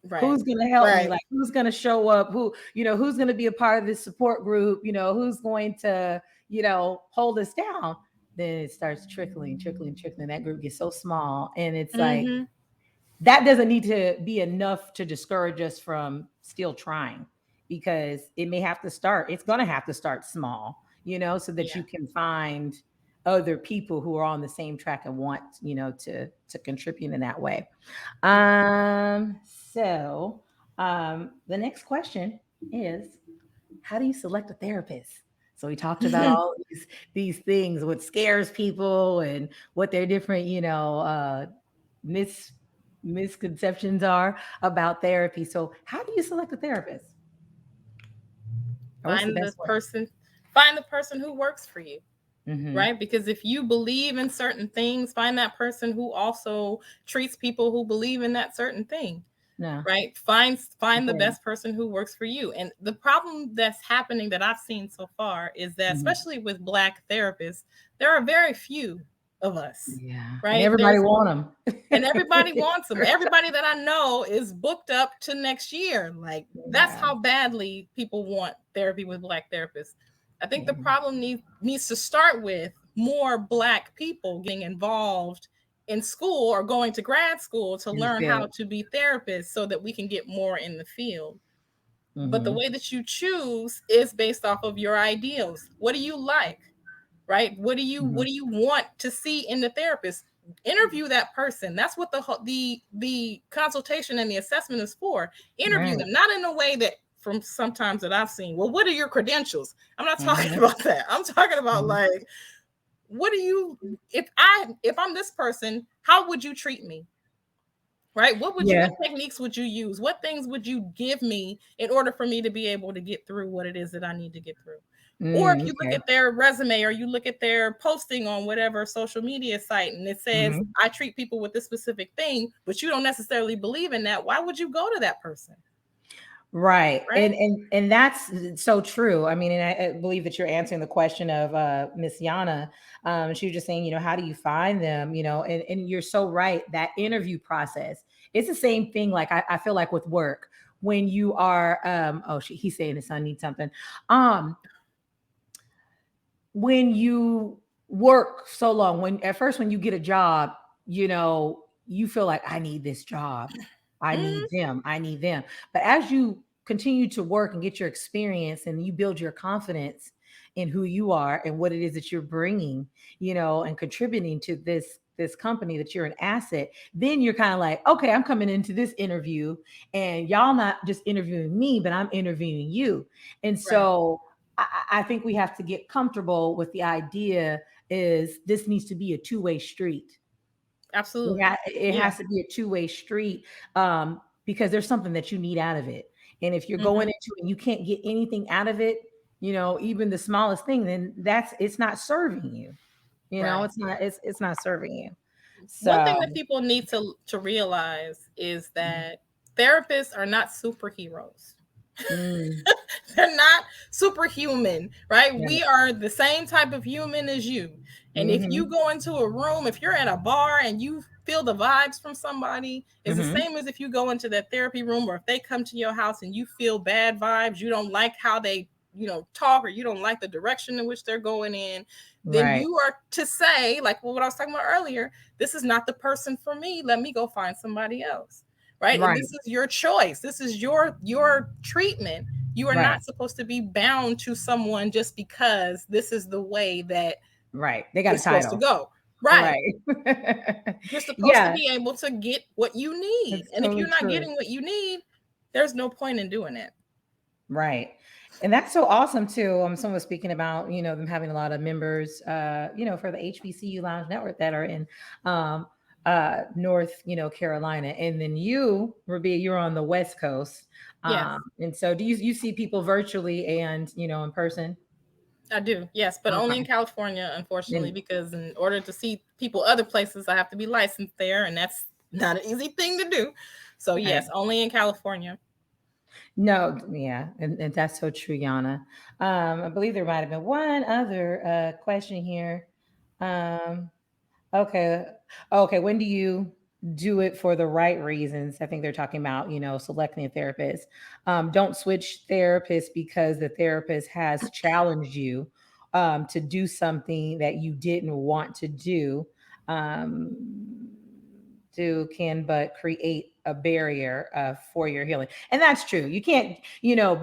Right. who's going to help me? Right. Like, who's going to show up? Who's going to be a part of this support group? Who's going to, hold us down? then it starts trickling, trickling, trickling. That group gets so small. And it's like, Mm-hmm. that doesn't need to be enough to discourage us from still trying, because it may have to start, it's going to have to start small, so that Yeah. you can find other people who are on the same track and want, to contribute in that way. Yeah. So the next question is, how do you select a therapist? So we talked about all these things, what scares people and what their different, mis misconceptions are about therapy. So how do you select a therapist? Or what's the Find the best way? person, find the person who works for you. Mm-hmm. Right? Because if you believe in certain things, find that person who also treats people who believe in that certain thing. No. Right? Find the Important. best person who works for you. And the problem that's happening that I've seen so far is that, Mm-hmm. especially with Black therapists, there are very few of us. Yeah. And Right? everybody want them. And everybody wants them. Everybody that I know is booked up to next year. Like, that's Yeah. how badly people want therapy with Black therapists. I think the Yeah. problem needs to start with more Black people getting involved in school or going to grad school to In the learn how field. to be therapists so that we can get more in the field. But the Mm-hmm. way that you choose is based off of your ideals. What do you like? Right? Mm-hmm. What do you want to see in the therapist? Interview that person. That's what the consultation and the assessment is for. Interview Right. them, not in a way that, from sometimes that I've seen, well, what are your credentials? I'm not talking Mm-hmm. about that. I'm talking about, Mm-hmm. like, what do you, if I'm this person, how would you treat me? Right? Yeah. What techniques would you use? What things would you give me in order for me to be able to get through what it is that I need to get through? Or if you look Okay. at their resume or you look at their posting on whatever social media site and it says, Mm-hmm. I treat people with this specific thing, but you don't necessarily believe in that, why would you go to that person? Right. Right? And that's so true. I mean, and I believe that you're answering the question of Miss Yana. She was just saying, how do you find them? And you're so right. That interview process, it's the same thing. Like I feel like with work, when you are he's saying his son needs something. Um, when you work so long, when at first when you get a job, you feel like, I need this job, I need Mhm. them, I need them. But as you continue to work and get your experience and you build your confidence in who you are and what it is that you're bringing, and contributing to this company, that you're an asset, then you're kind of like, okay, I'm coming into this interview and y'all not just interviewing me, but I'm interviewing you. And Right. so I think we have to get comfortable with the idea is this needs to be a two-way street. Absolutely. It Yeah. has to be a two-way street, because there's something that you need out of it. And if you're going Hmm. into it and you can't get anything out of it, even the smallest thing, then it's not serving you. Right. It's not serving you. One So thing that people need to realize is that therapists are not superheroes. mm, They're not superhuman, right? yeah. We are the same type of human as you. And if you Mm-hmm. go into a room, if you're at a bar and you feel the vibes from somebody, is the Mm-hmm. same as if you go into that therapy room, or if they come to your house and you feel bad vibes, you don't like how they, talk, or you don't like the direction in which they're going in, then Right. you are to say, like what I was talking about earlier, this is not the person for me. Let me go find somebody else. Right? And Right. this is your choice. This is your treatment. You are Right. not supposed to be bound to someone just because this is the way that Right. They got a it's supposed to title. go. Right. Right. You're supposed to Yeah, be able to get what you need. that's And if totally you're not true. getting what you need, there's no point in doing it. Right. And that's so awesome too. Someone was speaking about, them having a lot of members, for the HBCU Lounge Network that are in North, Carolina. And then you, Rabiia, you're on the West Coast. Yes, And so do you see people virtually and, in person? I do. Yes, but only in Okay. California, unfortunately, And because in order to see people other places, I have to be licensed there, and that's not an easy thing to do. So right. yes, only in California. No, yeah, and that's so true, Yana. I believe there might have been one other question here. Um, Okay. Okay. When do you do it for the right reasons? I think they're talking about, selecting a therapist. Don't switch therapists because the therapist has challenged you. to do something that you didn't want to do. Um, do can but create a barrier for your healing, and that's true. You can't,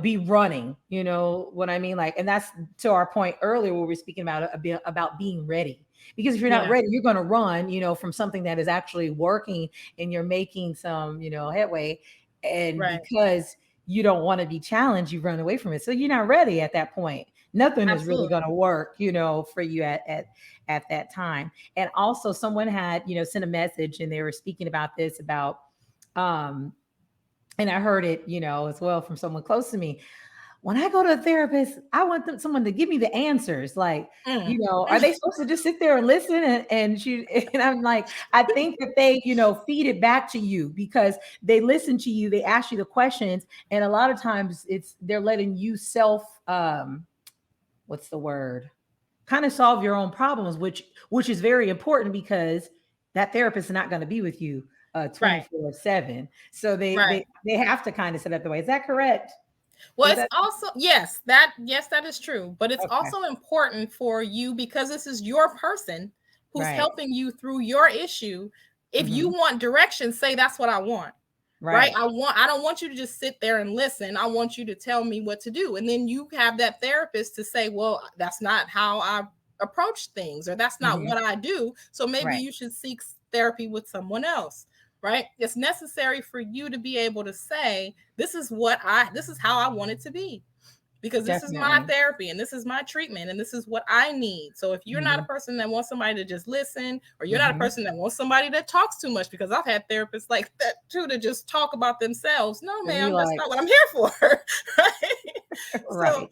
be running, what I mean, like, and that's to our point earlier where we're speaking about about being ready, because if you're not Yeah. ready, you're going to run, from something that is actually working, and you're making some, headway, and Right. because you don't want to be challenged, you run away from it, so you're not ready at that point. Nothing is really Absolutely. going to work, for you at that time. And also someone had, sent a message, and they were speaking about this, about um and I heard it, as well, from someone close to me. When I go to a therapist, I want someone to give me the answers. Like, Mm. are they supposed to just sit there and listen? And I'm like, I think that they, feed it back to you, because they listen to you, they ask you the questions, and a lot of times they're letting you what's the word? Kind of solve your own problems, which is very important, because that therapist is not going to be with you Right. 24/7. So they Right. they they have to kind of set up the way. Is that correct? Well, Is it's that also, yes, that is true. But it's okay? also important for you, because this is your person who's Right. helping you through your issue. If you Hmm. want direction, say that's what I want. Right? Right. I don't want you to just sit there and listen. I want you to tell me what to do. And then you have that therapist to say, well, that's not how I approach things, or that's not Hmm. what I do. So maybe Right. you should seek therapy with someone else. Right? It's necessary for you to be able to say, this is how I want it to be, because this is my Definitely. therapy and this is my treatment and this is what I need. So if you're not a Hmm. person that wants somebody to just listen, or you're not a Hmm. person that wants somebody that talks too much, because I've had therapists like that too, to just talk about themselves. No, And you ma'am, that's like, not what I'm here for. Right? So right,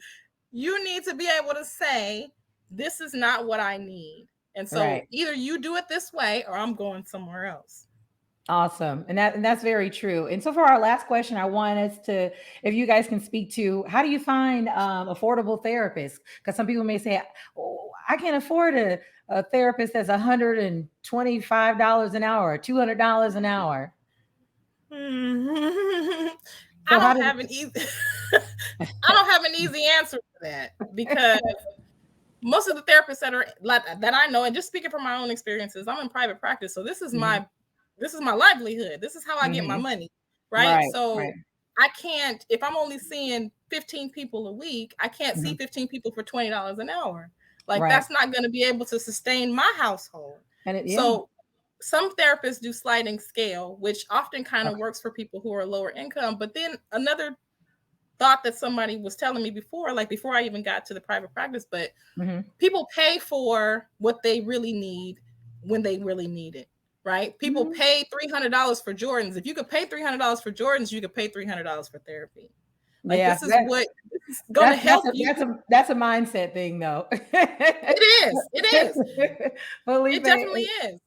you need to be able to say, this is not what I need. And so right. either you do it this way or I'm going somewhere else. Awesome. And that's very true. And so for our last question, I want us to, if you guys can speak to, how do you find affordable therapists? Because some people may say, oh, I can't afford a therapist that's $125 an hour, $200 an hour. I So how don't do have an easy I don't have an easy answer for that, because most of the therapists that are like that I know, and just speaking from my own experiences, I'm in private practice, so Mhm, this is my livelihood. This is how I get my mhm. money, right? Right, right. So I can't, if I'm only seeing 15 people a week, I can't see Mhm. 15 people for $20 an hour. Like, Right. that's not going to be able to sustain my household. And yeah. So some therapists do sliding scale, which often kind of Okay. works for people who are lower income. But then another thought that somebody was telling me before, like before I even got to the private practice, but Mhm. people pay for what they really need when they really need it, right? People Mhm. pay $300 for Jordans. If you could pay $300 for Jordans, you could pay $300 for therapy. Like, Yeah, this is what this is going to that's help a you. that's a mindset thing, though. It is. It is. It Felipe, definitely is.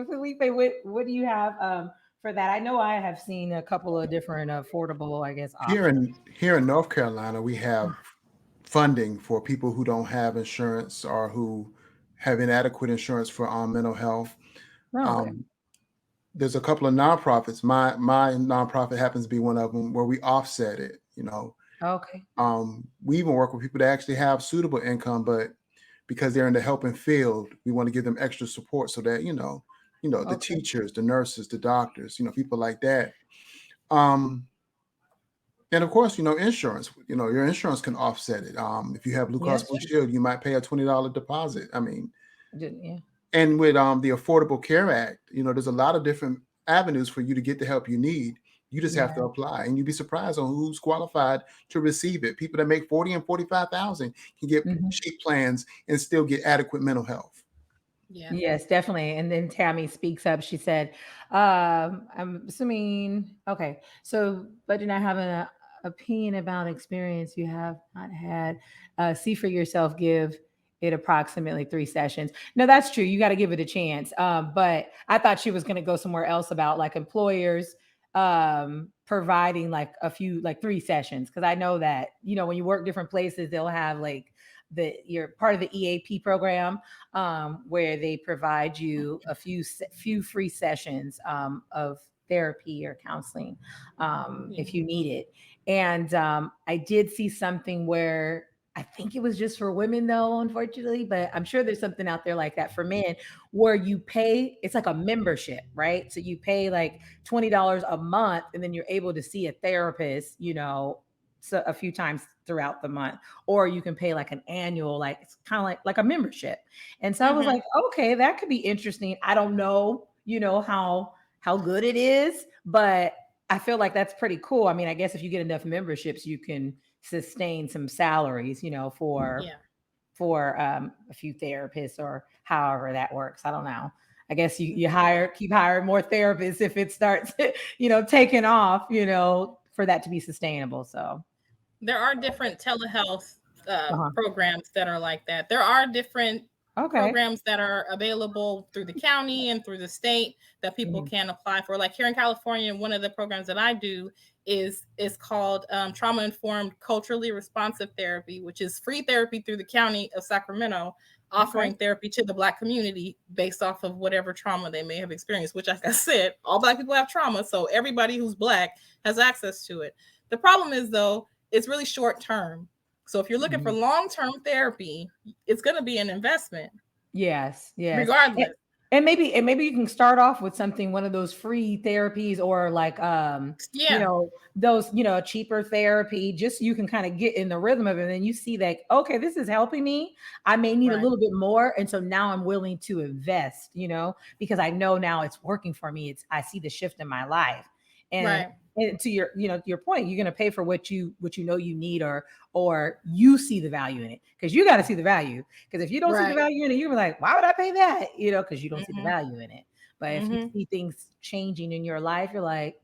Felipe, what do you have for that? I know I have seen a couple of different affordable, I guess, options. Here in North Carolina, we have funding for people who don't have insurance or who have inadequate insurance for mental health. Oh, okay. Um, there's a couple of nonprofits. My nonprofit happens to be one of them, where we offset it. Okay. We even work with people that actually have suitable income, but because they're in the helping field, we want to give them extra support so that the Okay. teachers, the nurses, the doctors, people like that. Um, and of course, insurance. Your insurance can offset it. If you have Blue Cross Yes, Blue true. Shield, you might pay a $20 deposit. I mean, Yeah. and with the Affordable Care Act, there's a lot of different avenues for you to get the help you need. You just have to Yeah. apply, and you'd be surprised on who's qualified to receive it. People that make 40 and 45,000 can get Mhm. cheap plans and still get adequate mental health. Yeah. Yes, definitely. And then Tammy speaks up. She said, I'm assuming, okay, so, but do not have an opinion about experience you have not had. See for yourself, give it approximately 3 sessions. No, that's true. You got to give it a chance. But I thought she was going to go somewhere else about like employers providing like a few, like 3 sessions. Cause I know that, when you work different places, they'll have like you're part of the EAP program, where they provide you a few free sessions of therapy or counseling, Yeah. if you need it. And I did see something where I think it was just for women though, unfortunately, but I'm sure there's something out there like that for men where you pay, it's like a membership, right? So you pay like $20 a month and then you're able to see a therapist, so a few times throughout the month. Or you can pay like an annual, like it's kind of like a membership. And so I was Mm-hmm. like, okay, that could be interesting. I don't know, how good it is, but I feel like that's pretty cool. I mean, I guess if you get enough memberships, you can sustain some salaries, for Yeah. a few therapists or however that works. I don't know. I guess you Yeah. keep hiring more therapists if it starts, taking off, for that to be sustainable. So, There are different telehealth uh-huh. programs that are like that. There are different Okay. programs that are available through the county and through the state that people Mhm. can apply for. Like here in California, one of the programs that I do is called trauma informed culturally responsive therapy, which is free therapy through the county of Sacramento, Okay. offering therapy to the Black community based off of whatever trauma they may have experienced. Which, like I said, all Black people have trauma, so everybody who's Black has access to it. The problem is though, it's really short term. So if you're looking for Mhm. long term therapy, it's going to be an investment Yes, yes. regardless. And maybe you can start off with something, one of those free therapies, or like Yeah, those, cheaper therapy, just so you can kind of get in the rhythm of it. And then you see that, okay, this is helping me. I may need a right, little bit more. And so now I'm willing to invest, because I know now it's working for me. I see the shift in my life. And right, and to your point, you're gonna pay for what you know you need, or you see the value in it, because you got to see the value. Because if you don't see the right. value in it, you're like, why would I pay that? Because you don't see the Hmm. value in it. But if you Hmm. see things changing in your life, you're like,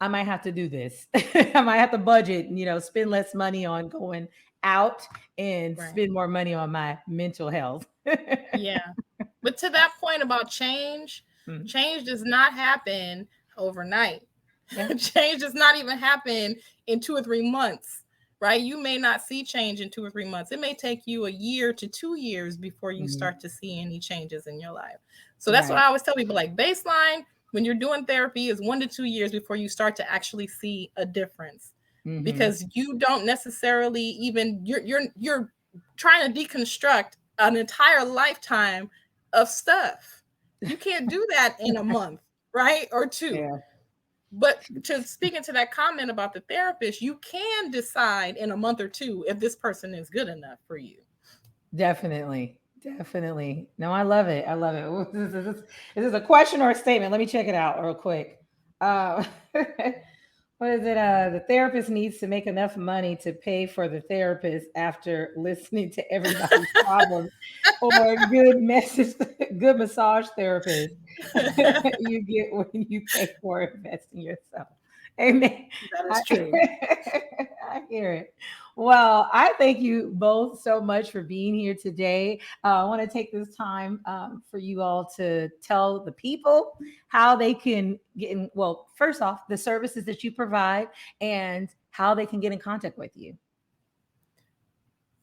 I might have to do this. I might have to budget, spend less money on going out and Right. spend more money on my mental health. Yeah. But to that point about change, Mhm. change does not happen overnight. Yeah. Change does not even happen in 2 or 3 months, right? You may not see change in 2 or 3 months. It may take you a year to 2 years before you Mhm. start to see any changes in your life. So that's what Right. I always tell people, like baseline when you're doing therapy is 1 to 2 years before you start to actually see a difference. Hmm. Because you don't necessarily even you're trying to deconstruct an entire lifetime of stuff. You can't do that in a month, right? Or two. Yeah. But to speaking to that comment about the therapist, you can decide in a month or two if this person is good enough for you. Definitely. Definitely. No, I love it. I love it. Ooh, is this a question or a statement? Let me check it out real quick. Uh, what is it? The therapist needs to make enough money to pay for the therapist after listening to everybody's problems, or good message, good massage therapist you get when you pay for investing yourself. Amen. That I, is true. I hear it. Well, I thank you both so much for being here today. I want to take this time for you all to tell the people how they can get in. Well, first off, the services that you provide and how they can get in contact with you.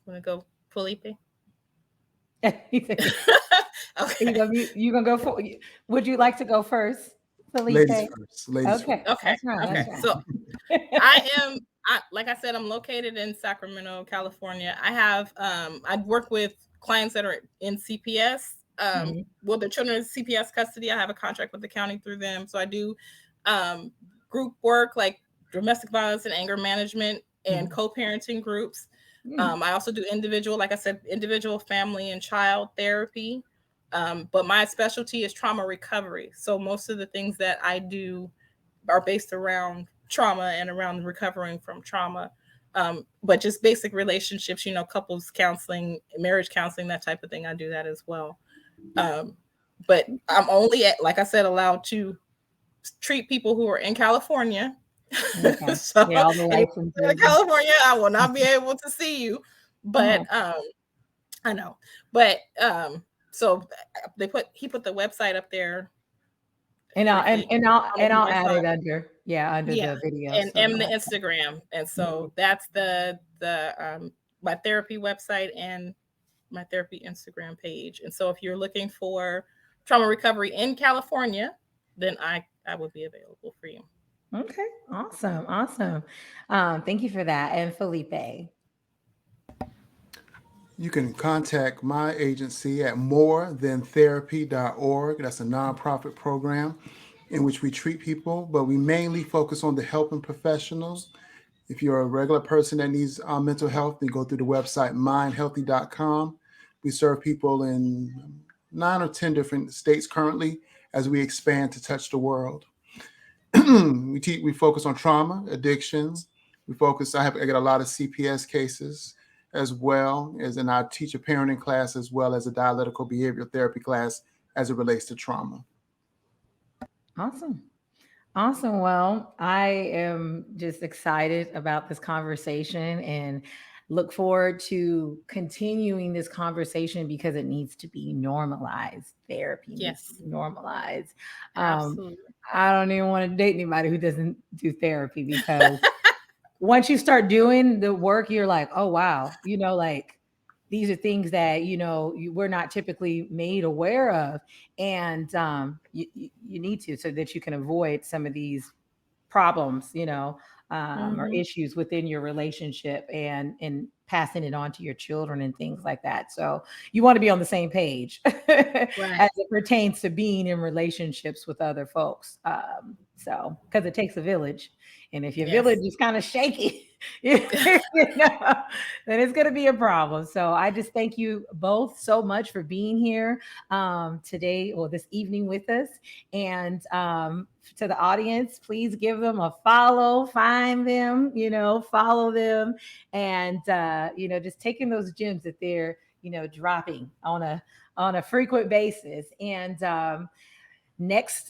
Want to go, Felipe? You Okay. gonna you gonna go for? Would you like to go first, Felipe? Ladies first. Ladies first. Okay, Okay. that's right. Okay. That's So right. I am like I said, I'm located in Sacramento, California. I work with clients that are in CPS. Mhm. Well, the children in CPS custody. I have a contract with the county through them. So I do um group work like domestic violence and anger management and Mhm. co-parenting groups. Mhm. I also do individual, like I said, individual, family, and child therapy. But my specialty is trauma recovery. So most of the things that I do are based around trauma and around recovering from trauma. But just basic relationships, couples counseling, marriage counseling, that type of thing. I do that as well. Um, but I'm only, like I said, allowed to treat people who are in California. Okay. So Yeah, all the anywhere in licenses. California, I will not be able to see you. But Uh-huh. I know. But so he put the website up there And I'll and, briefly. and I'll On and the I'll add it website. under Yeah, the video. and So and you'll the have Instagram, and Mhm. so that's the my therapy website and my therapy Instagram page. And so if you're looking for trauma recovery in California, then I would be available for you. Okay. Awesome. Awesome. Thank you for that. And Felipe. You can contact my agency at moretherapy.org. That's a nonprofit program in which we treat people, but we mainly focus on the helping professionals. If you're a regular person that needs mental health, then go through the website mindhealthy.com. We serve people in 9 or 10 different states currently as we expand to touch the world. We focus on trauma, addictions. I get a lot of CPS cases as well as, and I teach a parenting class as well as a dialectical behavioral therapy class as it relates to trauma. Awesome. Awesome. Well, I am just excited about this conversation and look forward to continuing this conversation because it needs to be normalized. Therapy needs to Yes, be normalized. Um, absolutely. I don't even want to date anybody who doesn't do therapy because once you start doing the work, you're like, oh, wow, like these are things that, we're not typically made aware of. And you need to so that you can avoid some of these problems, or Hmm. issues within your relationship and passing it on to your children and things like that. So you want to be on the same page Right. as it pertains to being in relationships with other folks. So because it takes a village, and if your village Yes. is kind of shaky, know, then it's going to be a problem. So I just thank you both so much for being here today or this evening with us. And to the audience, please give them a follow, find them, follow them, and just taking those gems that they're dropping on a frequent basis. And the next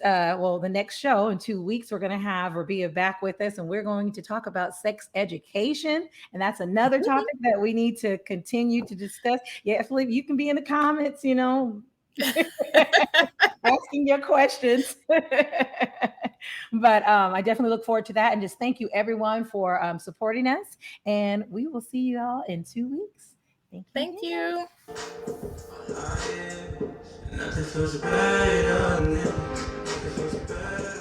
show in 2 weeks, we're going to have Rabiia back with us, and we're going to talk about sex education. And that's another topic that we need to continue to discuss. Yeah, Philippe, you can be in the comments, asking your questions. But I definitely look forward to that. And just thank you, everyone, for supporting us. And we will see you all in 2 weeks. Thank you Thank again. you. Nothing feels better. Nothing feels better.